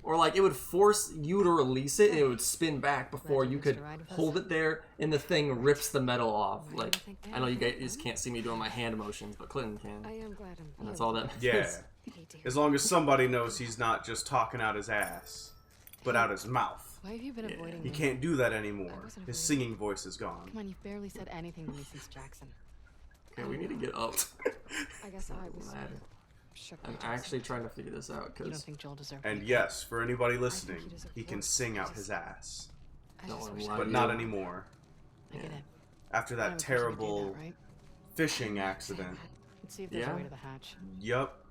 S1: Or like it would force you to release it and it would spin back before you could hold it there and the thing rips the metal off. Like, I know you guys can't see me doing my hand motions, but Clinton can.
S3: I am glad I'm
S1: And that's all that
S2: Yeah.
S1: matters.
S2: As long as somebody knows he's not just talking out his ass, but out his mouth.
S3: Why have you been avoiding
S2: He
S3: me?
S2: can't do that anymore.
S3: I wasn't
S2: His
S3: avoiding
S2: singing voice is gone.
S3: Come on, you've barely said anything to me since Jackson.
S1: Okay, we need to get up.
S3: I guess I was
S1: Mad.
S3: shook by
S1: I'm
S3: Jackson.
S1: actually trying to figure this out
S3: You don't
S1: because
S3: think Joel deserved
S2: And
S3: me?
S2: yes, for anybody listening,
S3: he deserves
S2: he can
S3: more.
S2: sing
S3: I
S2: out
S3: just-
S2: his ass.
S3: I
S1: No,
S3: just
S1: I'm
S3: wish
S1: lying.
S2: But
S1: you
S2: not
S1: don't.
S2: anymore.
S3: I get it.
S2: After
S3: I
S2: that
S3: don't think you would do
S2: terrible
S3: that, right?
S2: fishing accident.
S3: Let's see if there's
S1: Yeah?
S3: a way to the hatch.
S2: Yup.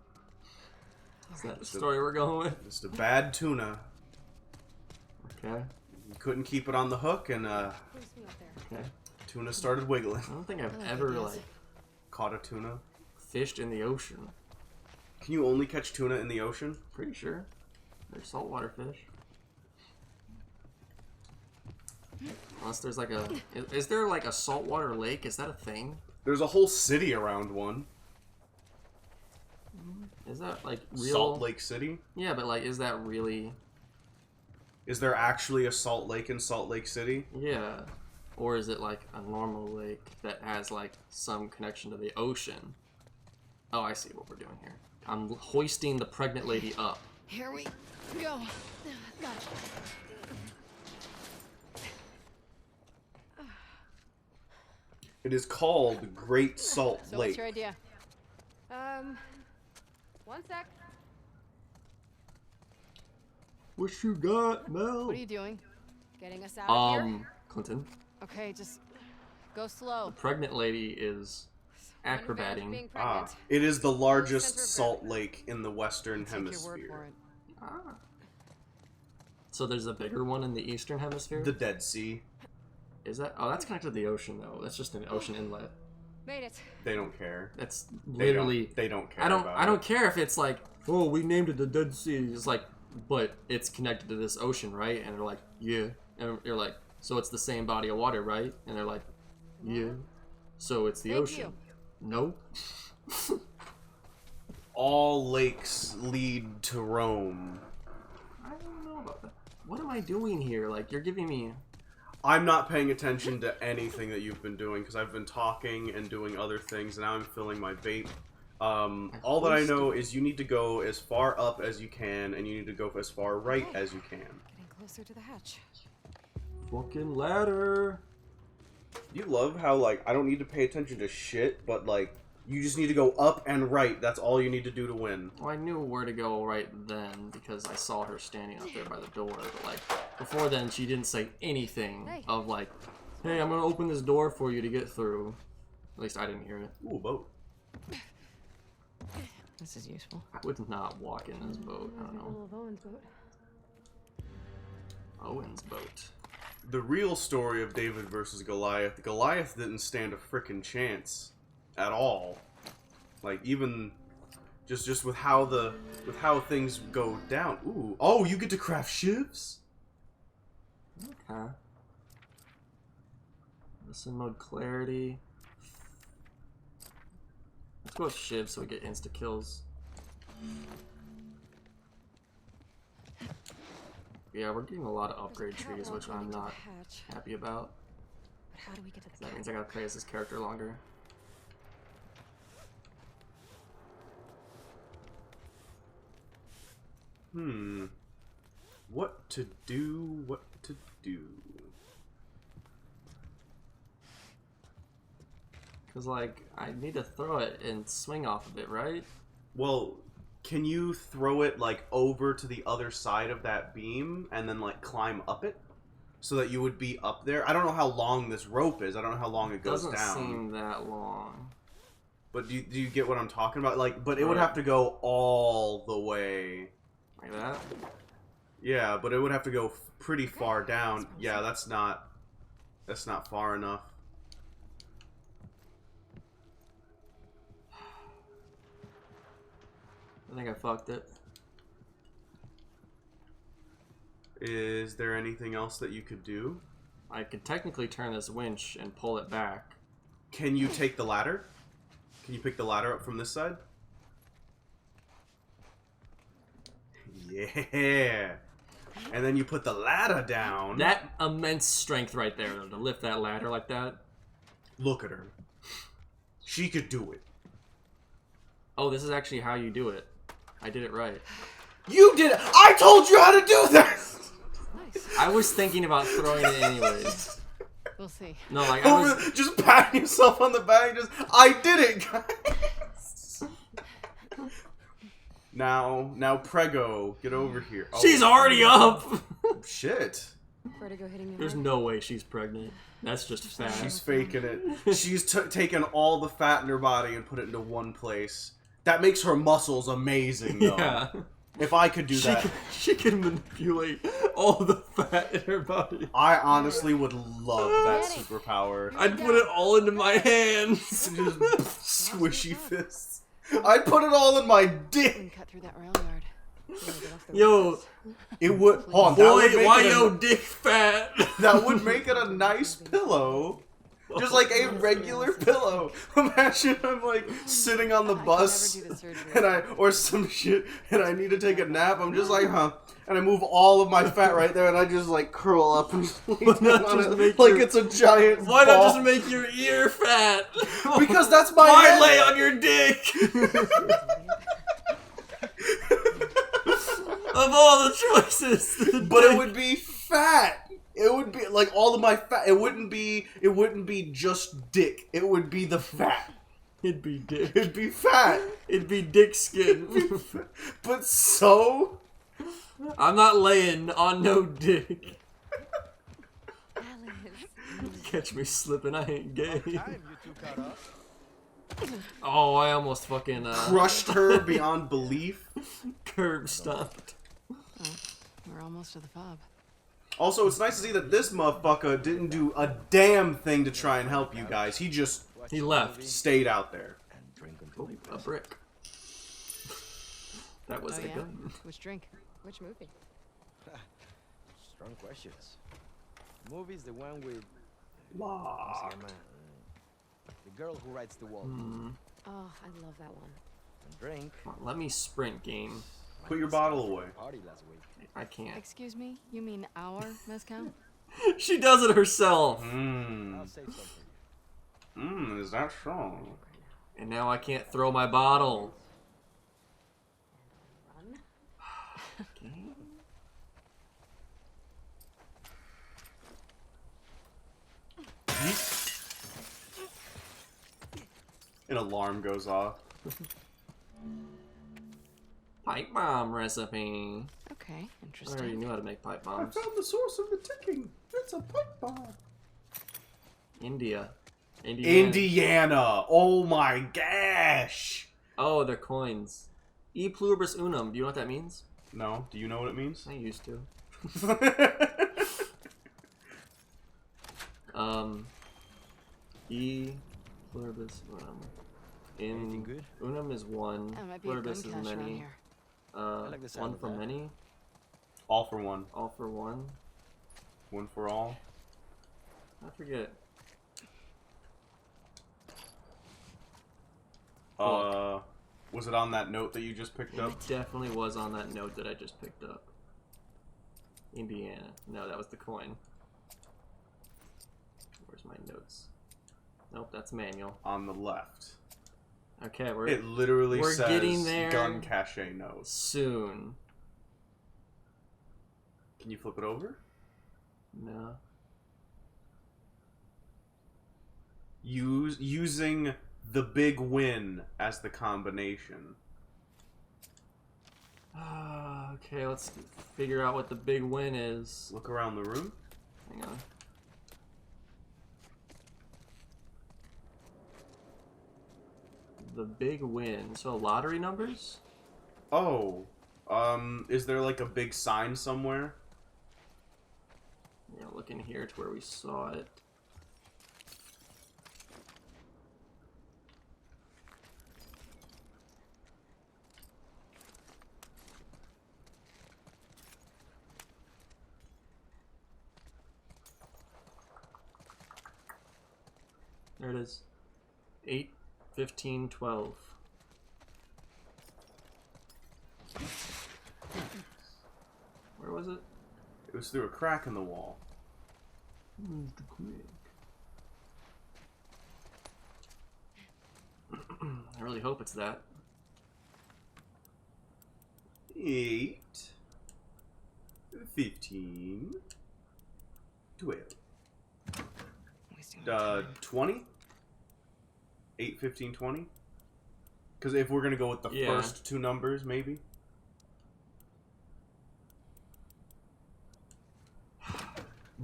S1: Is that the story we're going with?
S2: Just a bad tuna.
S1: Okay.
S2: You couldn't keep it on the hook, and
S3: Who's me up there?
S1: Okay.
S2: tuna started wiggling.
S1: I don't think I've
S3: like
S1: ever
S3: ideas.
S1: like
S2: Caught a tuna.
S1: fished in the ocean.
S2: Can you only catch tuna in the ocean?
S1: Pretty sure. They're saltwater fish. Unless there's like a... Is there like a saltwater lake? Is that a thing?
S2: There's a whole city around one.
S1: Is that like real...
S2: Salt Lake City?
S1: Yeah, but like, is that really...
S2: Is there actually a Salt Lake in Salt Lake City?
S1: Yeah. Or is it like a normal lake that has like some connection to the ocean? Oh, I see what we're doing here. I'm hoisting the pregnant lady up.
S3: Here we go. Got it.
S2: It is called Great Salt
S6: So
S2: Lake.
S6: what's your idea? One sec.
S1: What you got, Mel?
S6: What are you doing? Getting us out of here?
S1: Clinton.
S6: Okay, just go slow.
S1: Pregnant lady is
S6: One advantage of
S1: acrobating.
S6: being pregnant.
S2: It is the largest
S6: Center of
S2: salt
S6: gravity.
S2: lake in the Western
S3: Take your word for
S2: Hemisphere.
S3: it.
S1: Ah. So there's a bigger one in the Eastern Hemisphere?
S2: The Dead Sea.
S1: Is that? Oh, that's connected to the ocean, though. That's just an ocean inlet.
S6: Made it.
S2: They don't care.
S1: That's
S2: They don't-
S1: literally...
S2: They don't care.
S1: I don't
S2: about it.
S1: care if it's like, oh, we named it the Dead Sea. It's like, but it's connected to this ocean, right? And they're like, yeah. And you're like, so it's the same body of water, right? And they're like, yeah. So it's the
S6: Thank
S1: ocean. No.
S2: All lakes lead to Rome.
S1: I don't know about that. What am I doing here? Like, you're giving me...
S2: I'm not paying attention to anything that you've been doing because I've been talking and doing other things, and now I'm filling my vape. All that I know is you need to go as far up as you can, and you need to go as far right as you can.
S3: Getting closer to the hatch.
S1: Fucking ladder.
S2: You love how, like, I don't need to pay attention to shit, but, like, you just need to go up and right. That's all you need to do to win.
S1: Well, I knew where to go right then because I saw her standing up there by the door. But, like, before then, she didn't say anything of, like, hey, I'm gonna open this door for you to get through. At least I didn't hear it.
S2: Ooh, boat.
S3: This is useful.
S1: I would not walk in this boat. I don't know.
S3: Owen's boat.
S1: Owen's boat.
S2: The real story of David versus Goliath. Goliath didn't stand a frickin' chance at all. Like, even just with how things go down. Ooh, oh, you get to craft ships?
S1: Okay. Listen mode clarity. Let's go with Shiv so we get insta kills. Yeah, we're getting a lot of upgrade trees, which I'm not happy about.
S3: But how do we get to the
S1: That means I gotta play as this character longer.
S2: What to do, what to do.
S1: Cause like, I need to throw it and swing off of it, right?
S2: Well, can you throw it, like, over to the other side of that beam and then, like, climb up it? So that you would be up there? I don't know how long this rope is. I don't know how long it goes down.
S1: Doesn't seem that long.
S2: But do you get what I'm talking about? Like, but it would have to go all the way.
S1: Like that?
S2: Yeah, but it would have to go pretty far down. Yeah, that's not far enough.
S1: I think I fucked it.
S2: Is there anything else that you could do?
S1: I could technically turn this winch and pull it back.
S2: Can you take the ladder? Can you pick the ladder up from this side? Yeah. And then you put the ladder down.
S1: That immense strength right there to lift that ladder like that.
S2: Look at her. She could do it.
S1: Oh, this is actually how you do it. I did it right.
S2: You did it! I told you how to do this!
S3: Nice.
S1: I was thinking about throwing it anyways.
S3: We'll see.
S1: No, like I was...
S2: Just patting yourself on the back, just, I did it, guys! Now, Prego, get over here. Oh,
S1: She's already up!
S2: shit.
S3: Vertigo hitting you
S1: There's
S3: hard?
S1: no way she's pregnant. That's just fat.
S2: She's faking it. She's taken all the fat in her body and put it into one place. That makes her muscles amazing, though.
S1: Yeah.
S2: If I could do that.
S1: She can manipulate all the fat in her body.
S2: I honestly would love that superpower.
S1: I'd put it all into my hands.
S2: Just squishy fists. I'd put it all in my dick.
S3: Cut through that rail yard.
S1: Yo,
S2: It would. Hold on, that
S1: boy,
S2: would make
S1: why
S2: it
S1: yo dick fat?
S2: that would make it a nice pillow. Just like a regular pillow. Imagine I'm like sitting on the bus and or some shit and I need to take a nap. I'm just like, huh? And I move all of my fat right there and I just like curl up and lay down on it like it's a giant
S1: Why
S2: ball.
S1: not just make your ear fat?
S2: Because that's my
S1: Why
S2: head.
S1: lay on your dick? Of all the choices,
S2: But it would be fat. It would be like all of my fat. It wouldn't be just dick. It would be the fat.
S1: It'd be dick.
S2: It'd be fat.
S1: It'd be dick skin.
S2: But so
S1: I'm not laying on no dick. Catch me slipping, I ain't gay.
S4: Time you two caught up.
S1: Oh, I almost fucking
S2: crushed her beyond belief.
S1: curb stomped.
S3: We're almost to the fob.
S2: Also, it's nice to see that this motherfucker didn't do a damn thing to try and help you guys. He just
S1: He left.
S2: stayed out there.
S5: And drink
S1: Oh,
S5: until
S1: a brick. That was
S3: Oh,
S1: a
S3: yeah?
S1: gun.
S3: Which drink? Which movie?
S5: strong questions. Movie's the one with the girl who writes the wall.
S3: Oh, I love that one.
S5: And drink.
S1: Come on, let me sprint, game.
S2: Put your bottle away.
S5: Party last week.
S1: I can't.
S3: Excuse me? You mean our mezcal?
S1: She does it herself.
S4: I'll say so for you.
S2: Is that strong?
S1: And now I can't throw my bottle.
S2: An alarm goes off.
S1: Pipe bomb recipe.
S3: Okay,
S1: I already
S3: interesting.
S1: knew how to make pipe
S2: I
S1: bombs.
S2: found the source of the ticking. It's a pipe bomb.
S1: Indiana.
S2: Indiana. Oh my gosh.
S1: Oh, they're coins. E pluribus unum. Do you know what that means?
S2: No. Do you know what it means?
S1: I used to. E pluribus unum.
S5: Anything good?
S1: Unum is one.
S3: That might be a gun
S1: Pluribus is
S3: cache around
S1: many.
S3: here.
S5: like the sound
S1: One
S5: of
S1: for
S5: that.
S1: many.
S2: All for one.
S1: All for one.
S2: One for all.
S1: I forget.
S2: Was it on that note that you just picked up?
S1: It definitely was on that note that I just picked up. Indiana. No, that was the coin. Where's my notes? Nope, that's manual.
S2: On the left.
S1: Okay,
S2: It literally
S1: we're
S2: says
S1: getting there.
S2: gun cache notes.
S1: Soon.
S2: Can you flip it over?
S1: No.
S2: Using the big win as the combination.
S1: Okay, let's figure out what the big win is.
S2: Look around the room.
S1: Hang on. The big win. So lottery numbers?
S2: Oh. Is there like a big sign somewhere?
S1: Yeah, look in here to where we saw it. There it is. 8, 15, 12. Where was it?
S2: It was through a crack in the wall.
S1: Moved quick. I really hope it's that.
S2: 8, 15, 12.
S3: Wasting my time.
S2: 20? 8, 15, 20? Because if we're going to go with the
S1: Yeah.
S2: first two numbers, maybe?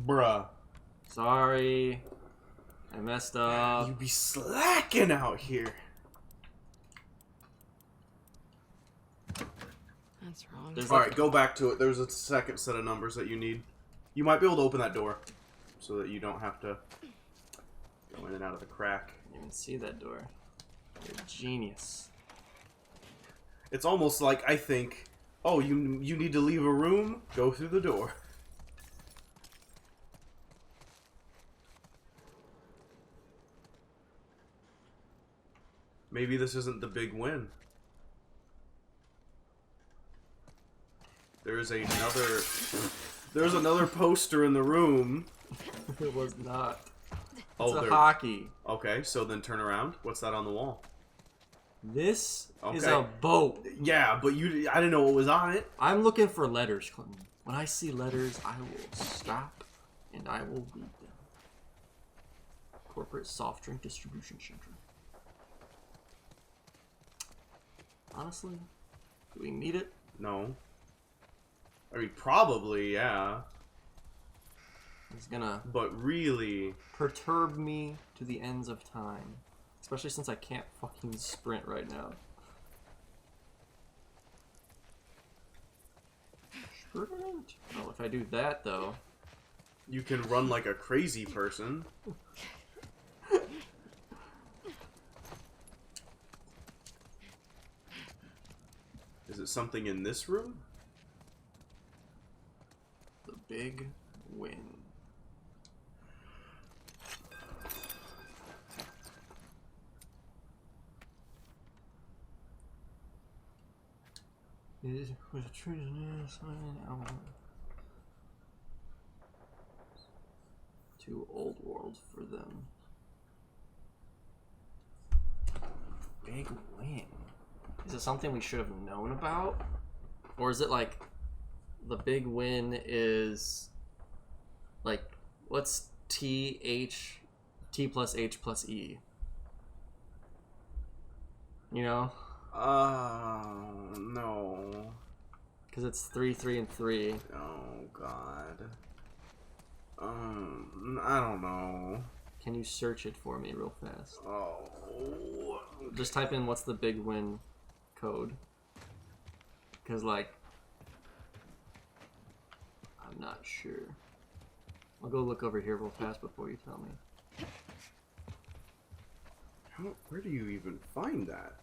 S2: Bruh.
S1: Sorry. I messed up.
S2: You be slacking out here.
S3: That's wrong.
S1: There's
S2: Alright, go back to it. There's a second set of numbers that you need. You might be able to open that door so that you don't have to go in and out of the crack.
S1: I didn't even see that door. You're a genius.
S2: It's almost like I think, oh, you need to leave a room? Go through the door. Maybe this isn't the big win. There's another poster in the room.
S1: It was not.
S2: Oh,
S1: It's a hockey.
S2: Okay, so then turn around. What's that on the wall?
S1: This is
S2: Okay.
S1: a boat.
S2: Yeah, but I didn't know what was on it.
S1: I'm looking for letters, Clinton. When I see letters, I will stop and I will read them. Corporate soft drink distribution center. Honestly, do we need it?
S2: No. I mean, probably, yeah.
S1: It's gonna
S2: But really,
S1: perturb me to the ends of time. Especially since I can't fucking sprint right now. Sprint? Oh, if I do that, though...
S2: you can run like a crazy person. Is it something in this room?
S1: The big win. It was a treasonous Too old world for them. Big win. Is it something we should have known about? Or is it like the big win is like what's T plus H plus E? You know?
S2: No.
S1: Because it's 3, 3, and 3.
S2: Oh God. I don't know.
S1: Can you search it for me real fast?
S2: Oh.
S1: Just type in what's the big win code. Because, like, I'm not sure. I'll go look over here real fast before you tell me.
S2: Where do you even find that?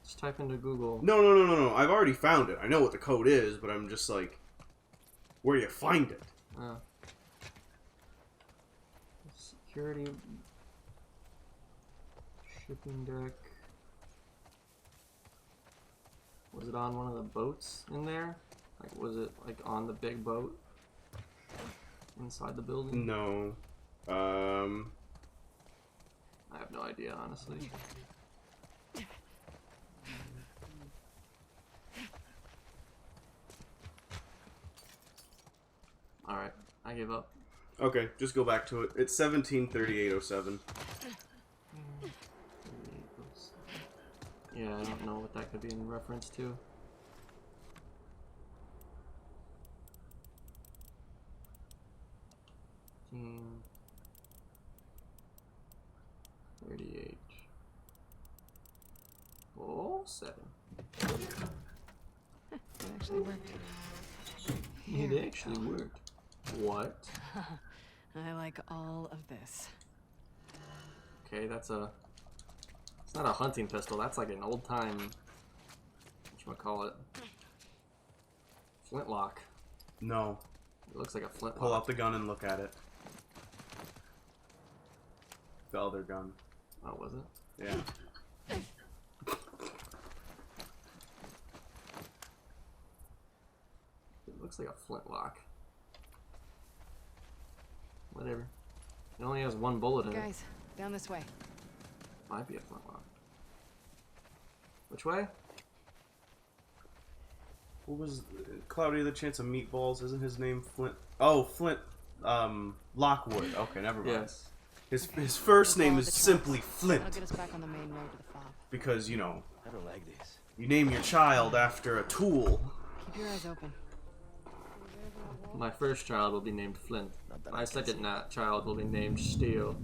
S1: Just type into Google.
S2: No. I've already found it. I know what the code is, but I'm just like, where do you find it?
S1: Security. Shipping deck. Was it on one of the boats in there? Like, was it like on the big boat inside the building?
S2: No.
S1: I have no idea, honestly. Alright, I give up.
S2: Okay, just go back to it. It's 173807.
S1: Yeah, I don't know what that could be in reference to. Team 38. Oh, 7.
S3: It actually worked.
S1: It actually worked. What?
S3: I like all of this.
S1: Okay, that's a... It's not a hunting pistol, that's like an old-time... Whatchamacallit? Flintlock.
S2: No.
S1: It looks like a flintlock.
S2: Pull out the gun and look at it. The other gun.
S1: Oh, was it?
S2: Yeah.
S1: It looks like a flintlock. Whatever. It only has one bullet in it.
S3: Guys, down this way.
S1: Might be a flintlock. Which way?
S2: What was Cloudy the Chance of Meatballs? Isn't his name Flint? Oh, Flint. Lockwood. Okay, never mind.
S1: Yes.
S2: His first
S3: We'll
S2: name
S3: follow
S2: is
S3: the
S2: simply
S3: tracks.
S2: Flint
S3: That'll get us back on the main road to the fob.
S2: because, you know,
S5: I don't like this.
S2: you name your child after a tool.
S3: Keep your eyes open.
S1: My first child will be named Flint.
S5: Not that
S1: My
S5: I can
S1: second child will be named Steel.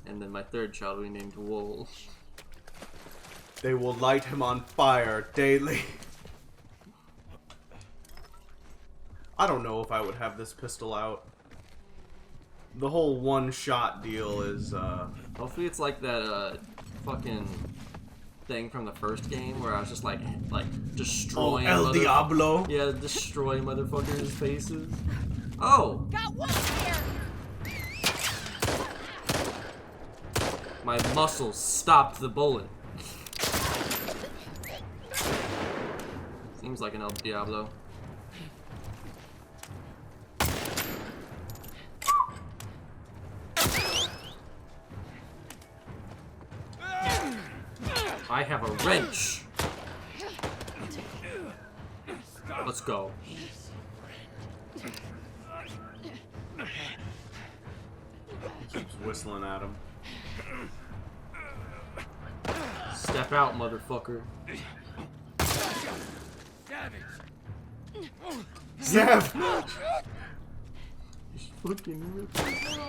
S1: And then my third child will be named Wool.
S2: They will light him on fire daily. I don't know if I would have this pistol out. The whole one-shot deal is,
S1: Hopefully it's like that, fucking thing from the first game where I was just like destroying
S2: El Diablo.
S1: Yeah, destroying motherfuckers' faces. Oh!
S6: Got one here!
S1: My muscles stopped the bullet. Seems like an El Diablo. I have a wrench. Let's go.
S2: He keeps whistling at him.
S1: Step out, motherfucker.
S2: Zev!
S1: Just fucking rip it.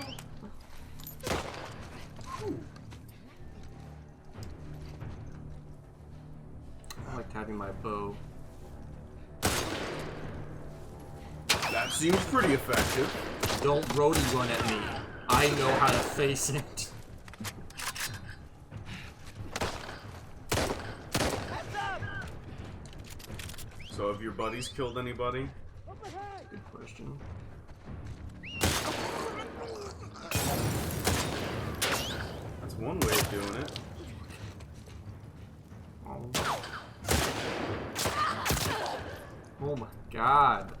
S1: I like having my bow.
S2: That seems pretty effective.
S1: Don't roadie run at me. I know how to face it.
S2: So have your buddies killed anybody?
S1: Good question.
S2: That's one way of doing it.
S1: Oh my god.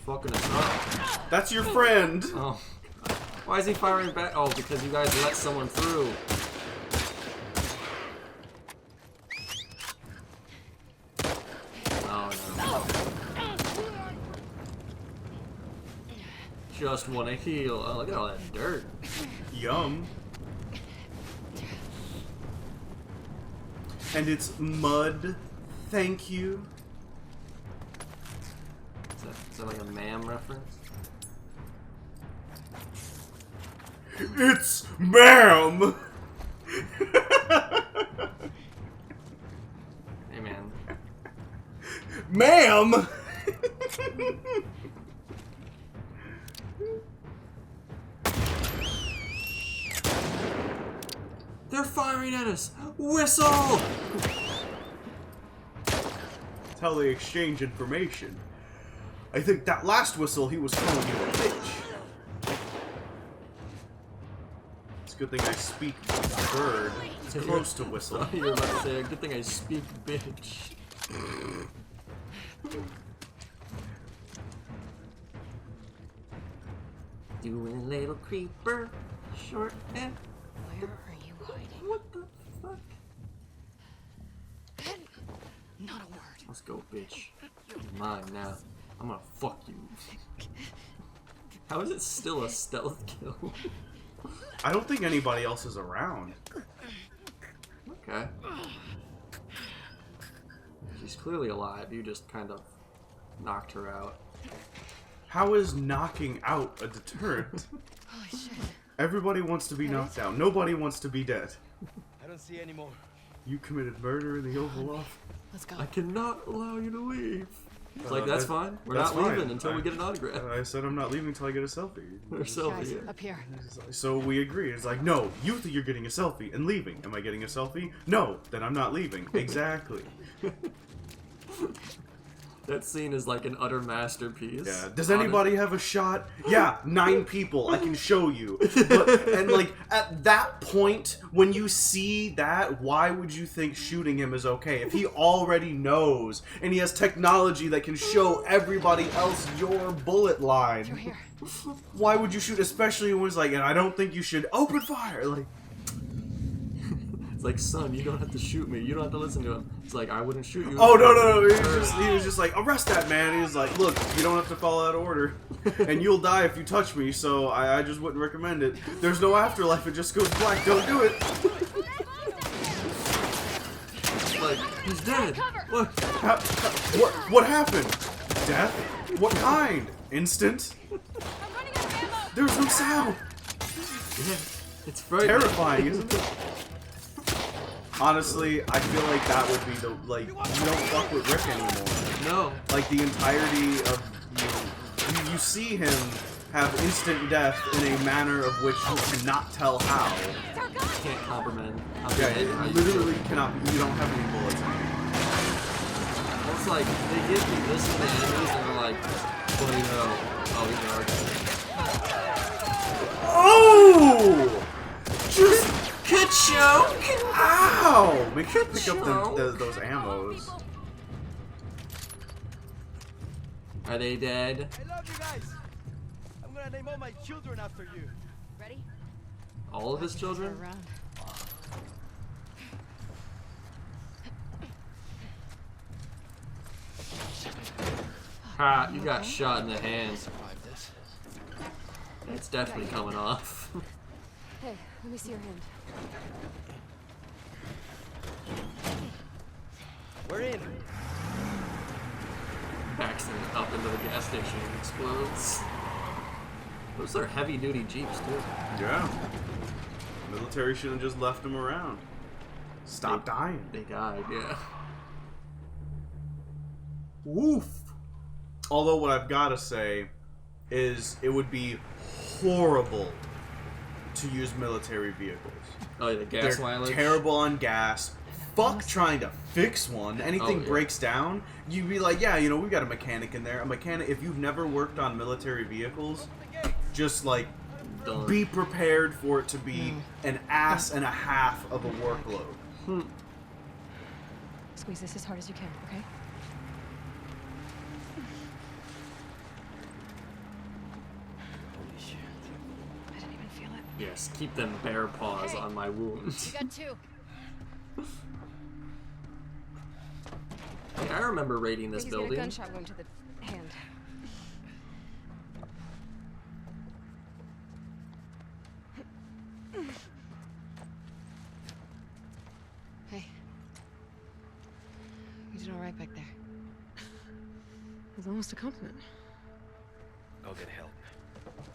S1: Fucking us up.
S2: That's your friend!
S1: Oh god. Why is he firing back? Oh, because you guys let someone through. Oh no. Just want to heal. Oh, look at all that dirt.
S2: Yum. And it's mud. Thank you.
S1: Is that like a ma'am reference?
S2: It's ma'am.
S1: Hey man.
S2: Ma'am.
S1: They're firing at us! Whistle!
S2: That's how they exchange information. I think that last whistle, he was calling you a bitch. It's a good thing I speak bird. It's close to whistle.
S1: You were about to say, good thing I speak bitch. Doing little creeper, short and...
S3: Where are you hiding?
S1: What the fuck?
S3: Not a word.
S1: Let's go, bitch. You're mine now. I'm gonna fuck you. How is it still a stealth kill?
S2: I don't think anybody else is around.
S1: Okay. She's clearly alive. You just kind of knocked her out.
S2: How is knocking out a deterrent?
S3: Holy shit.
S2: Everybody wants to be knocked out. Nobody wants to be dead.
S4: I don't see any more.
S2: You committed murder in the Oval Office.
S3: Let's go.
S1: I cannot allow you to leave. It's like, that's fine. We're
S2: that's
S1: not leaving
S2: fine.
S1: until we get an autograph.
S2: I said I'm not leaving until I get a selfie.
S1: Or
S3: Guys,
S1: selfie.
S3: up here.
S2: So we agree. It's like, no, you think you're getting a selfie and leaving. Am I getting a selfie? No, then I'm not leaving. Exactly.
S1: That scene is like an utter masterpiece.
S2: Yeah. Does anybody have a shot? Yeah, 9 people. I can show you. But, and like at that point, when you see that, why would you think shooting him is okay? If he already knows and he has technology that can show everybody else your bullet line,
S3: Through here.
S2: why would you shoot? Especially when it's like, and I don't think you should open fire. Like,
S1: It's like, son, you don't have to shoot me. You don't have to listen to him. It's like, I wouldn't shoot you.
S2: oh no! He was just like, arrest that man. He was like, look, you don't have to follow that order, and you'll die if you touch me. So I just wouldn't recommend it. There's no afterlife. It just goes black. Don't do it.
S1: Like, he's dead. Look.
S2: What happened? Death? What kind? Instant? There was no sound.
S1: Yeah, it's frightening.
S2: Terrifying, isn't it? Honestly, I feel like that would be the, like, you don't fuck with Rick anymore.
S1: No.
S2: Like, the entirety of, you see him have instant death in a manner of which you cannot tell how.
S1: Can't comprehend.
S2: Yeah, it literally cannot, you don't have any bullets.
S1: It's like, they give me this many enemies and they're like, what do you know? Oh, he's an archer.
S2: Oh! Just
S1: Ka-choke!
S2: ow! Make sure to pick up those ammos.
S1: Are they dead?
S4: I love you guys. I'm gonna name all my children after you.
S3: Ready?
S1: All of his children?
S3: Around.
S1: Ha, you got shot in the hands. It's definitely coming off.
S3: Hey, let me see your hand.
S4: We're in.
S1: Backs him up into the gas station and explodes. Those are heavy-duty jeeps, too.
S2: Yeah. Military should have just left him around. Stop dying.
S1: They died, yeah.
S2: Woof. Although what I've got to say is it would be horrible to use military vehicles.
S1: Oh, yeah, the gas
S2: They're
S1: mileage?
S2: terrible on gas. Fuck trying to fix one. Anything
S1: yeah.
S2: breaks down, you'd be like, yeah, you know, we got a mechanic in there. A mechanic, if you've never worked on military vehicles, just like
S1: Done.
S2: be prepared for it to be an ass and a half of a workload.
S3: Squeeze this as hard as you can, okay?
S4: Holy shit.
S3: I didn't even
S1: Yes, keep them bear paws on my wounds.
S3: You got two.
S1: Hey, I remember raiding this
S3: He's got a
S1: building.
S3: gunshot wound to the hand. Hey. You did all right back there. It was almost a compliment.
S5: Go get help.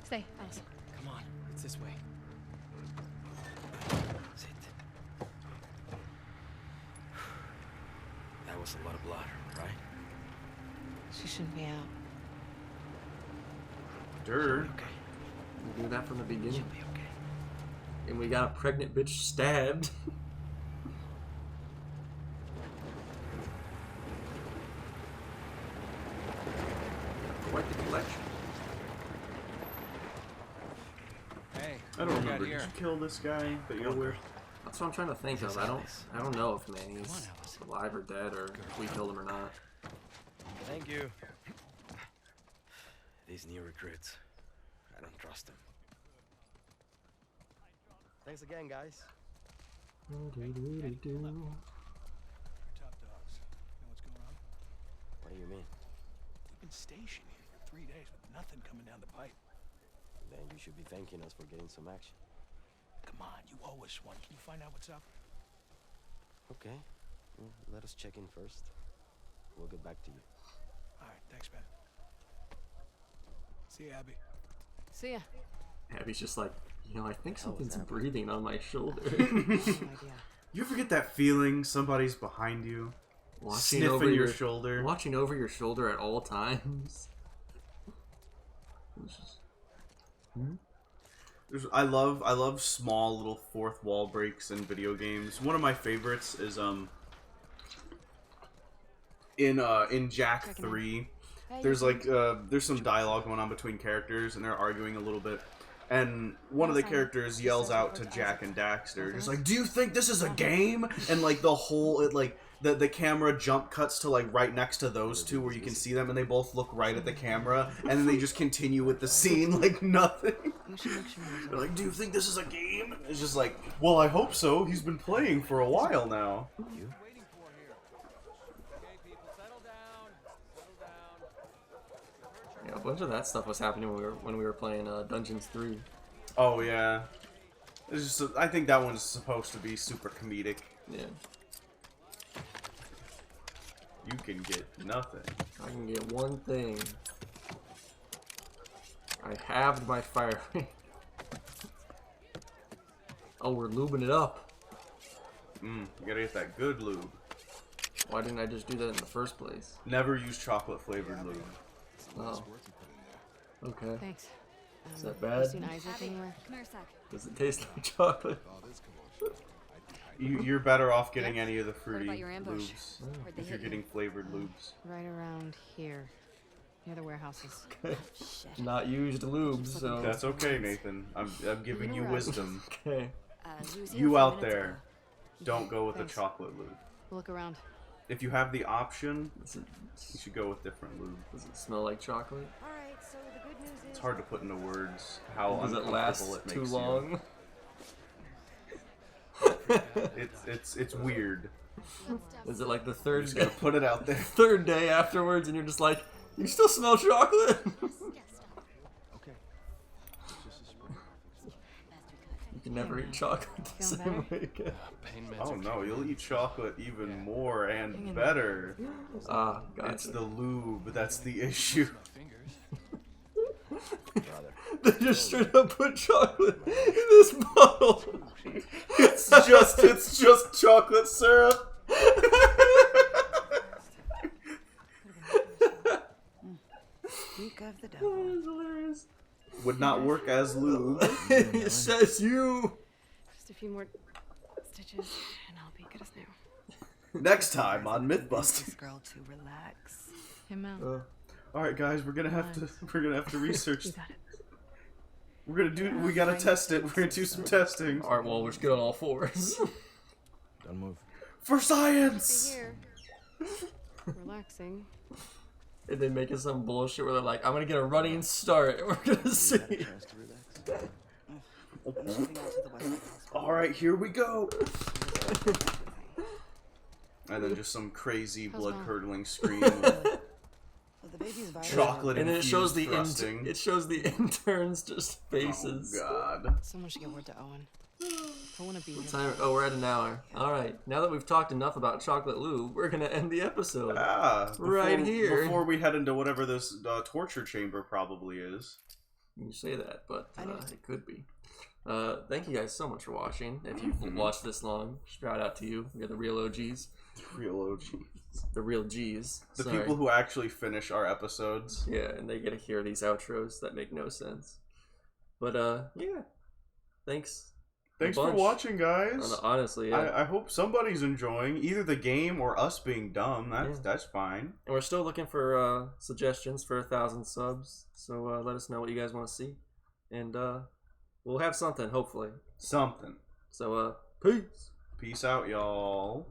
S3: Stay, Alice.
S5: Come on, it's this way. Sit. That was a lot of blood, right?
S3: She shouldn't be out.
S2: Dirt.
S5: Okay.
S1: We do that from the beginning.
S5: She'll be okay.
S1: And we got a pregnant bitch stabbed. Quite the collection.
S4: Hey,
S2: I don't remember. Did you kill this guy that you're with?
S1: That's what I'm trying to think of. I don't know if Manny's alive or dead, or if we killed him or not.
S5: Thank you. These new recruits, I don't trust them. Thanks again, guys.
S4: Top dogs. You know what's going on?
S5: What do you mean?
S4: We've been stationed here for 3 days with nothing coming down the pipe.
S5: Then you should be thanking us for getting some action.
S4: Come on, you owe us one. Can you find out what's up?
S5: Okay. Well, let us check in first. We'll get back to you.
S4: All right, thanks, man. See you, Abby.
S3: See ya.
S1: Abby's just like, you know, I think
S5: hell was
S1: something's
S5: that?
S1: breathing on my shoulder.
S3: No idea.
S2: You ever get that feeling somebody's behind you,
S1: Watching
S2: sniffing
S1: over
S2: your shoulder?
S1: Watching over your shoulder at all times. It's just-
S2: I love small little fourth wall breaks in video games. One of my favorites is in Jak 3. There's like there's some dialogue going on between characters and they're arguing a little bit. And one of the characters yells out to Jak and Daxter, just like, "Do you think this is a game?" And like the camera jump cuts to like right next to those two where you can see them and they both look right at the camera and then they just continue with the scene like nothing. They're like, "Do you think this is a game?" It's just like, "Well, I hope so. He's been playing for a while now."
S5: You?
S1: Yeah, a bunch of that stuff was happening when we were playing Dungeons 3.
S2: Oh yeah. It's just, I think that one's supposed to be super comedic.
S1: Yeah.
S2: You can get nothing.
S1: I can get one thing. I halved my fire rate. Oh, we're lubing it up.
S2: You gotta get that good lube.
S1: Why didn't I just do that in the first place?
S2: Never use chocolate flavored lube.
S1: Oh. Okay.
S3: Thanks.
S1: Is that
S3: You
S1: bad?
S3: seen Isaac anywhere?
S6: Come here a sec.
S1: Does it taste like chocolate?
S2: You're better off getting any of the
S3: What
S2: fruity
S3: about your ambush?
S2: lubes
S3: Where'd they
S2: if you're
S3: hit you?
S2: getting flavored lubes.
S3: Right around here. Near the warehouses.
S6: Shit.
S1: Not used lubes, so.
S2: That's okay, Nathan. I'm giving you
S3: Right.
S2: wisdom.
S1: Okay.
S6: He was here a
S2: You
S6: few
S2: out
S6: minutes
S2: there,
S6: ago.
S2: don't go with the
S3: Thanks.
S2: chocolate lube.
S3: Look around.
S2: If you have the option,
S1: Does it,
S2: you should go with different lube.
S1: does it smell like chocolate?
S6: All right, so the good news is
S2: It's hard to put into words how
S1: Does it
S2: uncomfortable
S1: last
S2: it makes
S1: too
S2: you.
S1: long?
S2: It's weird.
S1: Is it like the
S2: You
S1: third
S2: just
S1: day,
S2: gotta put it out there.
S1: third day afterwards and you're just like, you still smell chocolate?
S4: Okay.
S1: You can never eat chocolate the
S3: Feeling
S1: same
S3: better?
S1: way again.
S2: Oh no, you'll eat chocolate even more and
S3: Hang in
S2: better.
S1: Ah,
S2: It's
S1: gotcha.
S2: the lube that's the issue.
S5: Brother.
S1: They just straight up put chocolate in this bottle.
S2: It's just chocolate syrup.
S6: Speak of the devil.
S1: That's hilarious.
S2: Would not work as lube.
S1: It says you.
S3: Just a few more stitches and I'll be good as new.
S2: Next time on Mythbusters.
S6: This girl to relax.
S3: Him out.
S2: All right, guys, we're gonna have to research.
S3: You got it.
S2: We gotta test it. We're gonna do some testing
S1: Alright, well, we're just good on all fours.
S5: Don't move.
S2: for
S3: See
S2: science.
S3: here. Relaxing.
S1: And they make it some bullshit where they're like, I'm gonna get a running start and we're gonna see.
S5: Chance to relax.
S2: All right, here we go. And then just some crazy blood-curdling scream. Chocolate
S1: and then it shows the
S2: frosting.
S1: it shows the interns just faces.
S2: Oh God.
S3: Someone should get word to Owen. I want to be here.
S1: Oh, we're at an hour. All right. Now that we've talked enough about Chocolate Lou, we're gonna end the episode. Right here.
S2: Before we head into whatever this torture chamber probably is.
S1: You say that, but it could be. Thank you guys so much for watching. If you've watched this long, shout out to you. You're the real OGs.
S2: Real OGs.
S1: The real G's.
S2: The
S1: Sorry.
S2: people who actually finish our episodes.
S1: Yeah, and they get to hear these outros that make no sense. But yeah. Thanks.
S2: Thanks for watching, guys.
S1: Honestly, yeah.
S2: I hope somebody's enjoying either the game or us being dumb. That's fine.
S1: And we're still looking for suggestions for 1,000 subs. So let us know what you guys want to see, and we'll have something hopefully.
S2: Something.
S1: So peace.
S2: Peace out, y'all.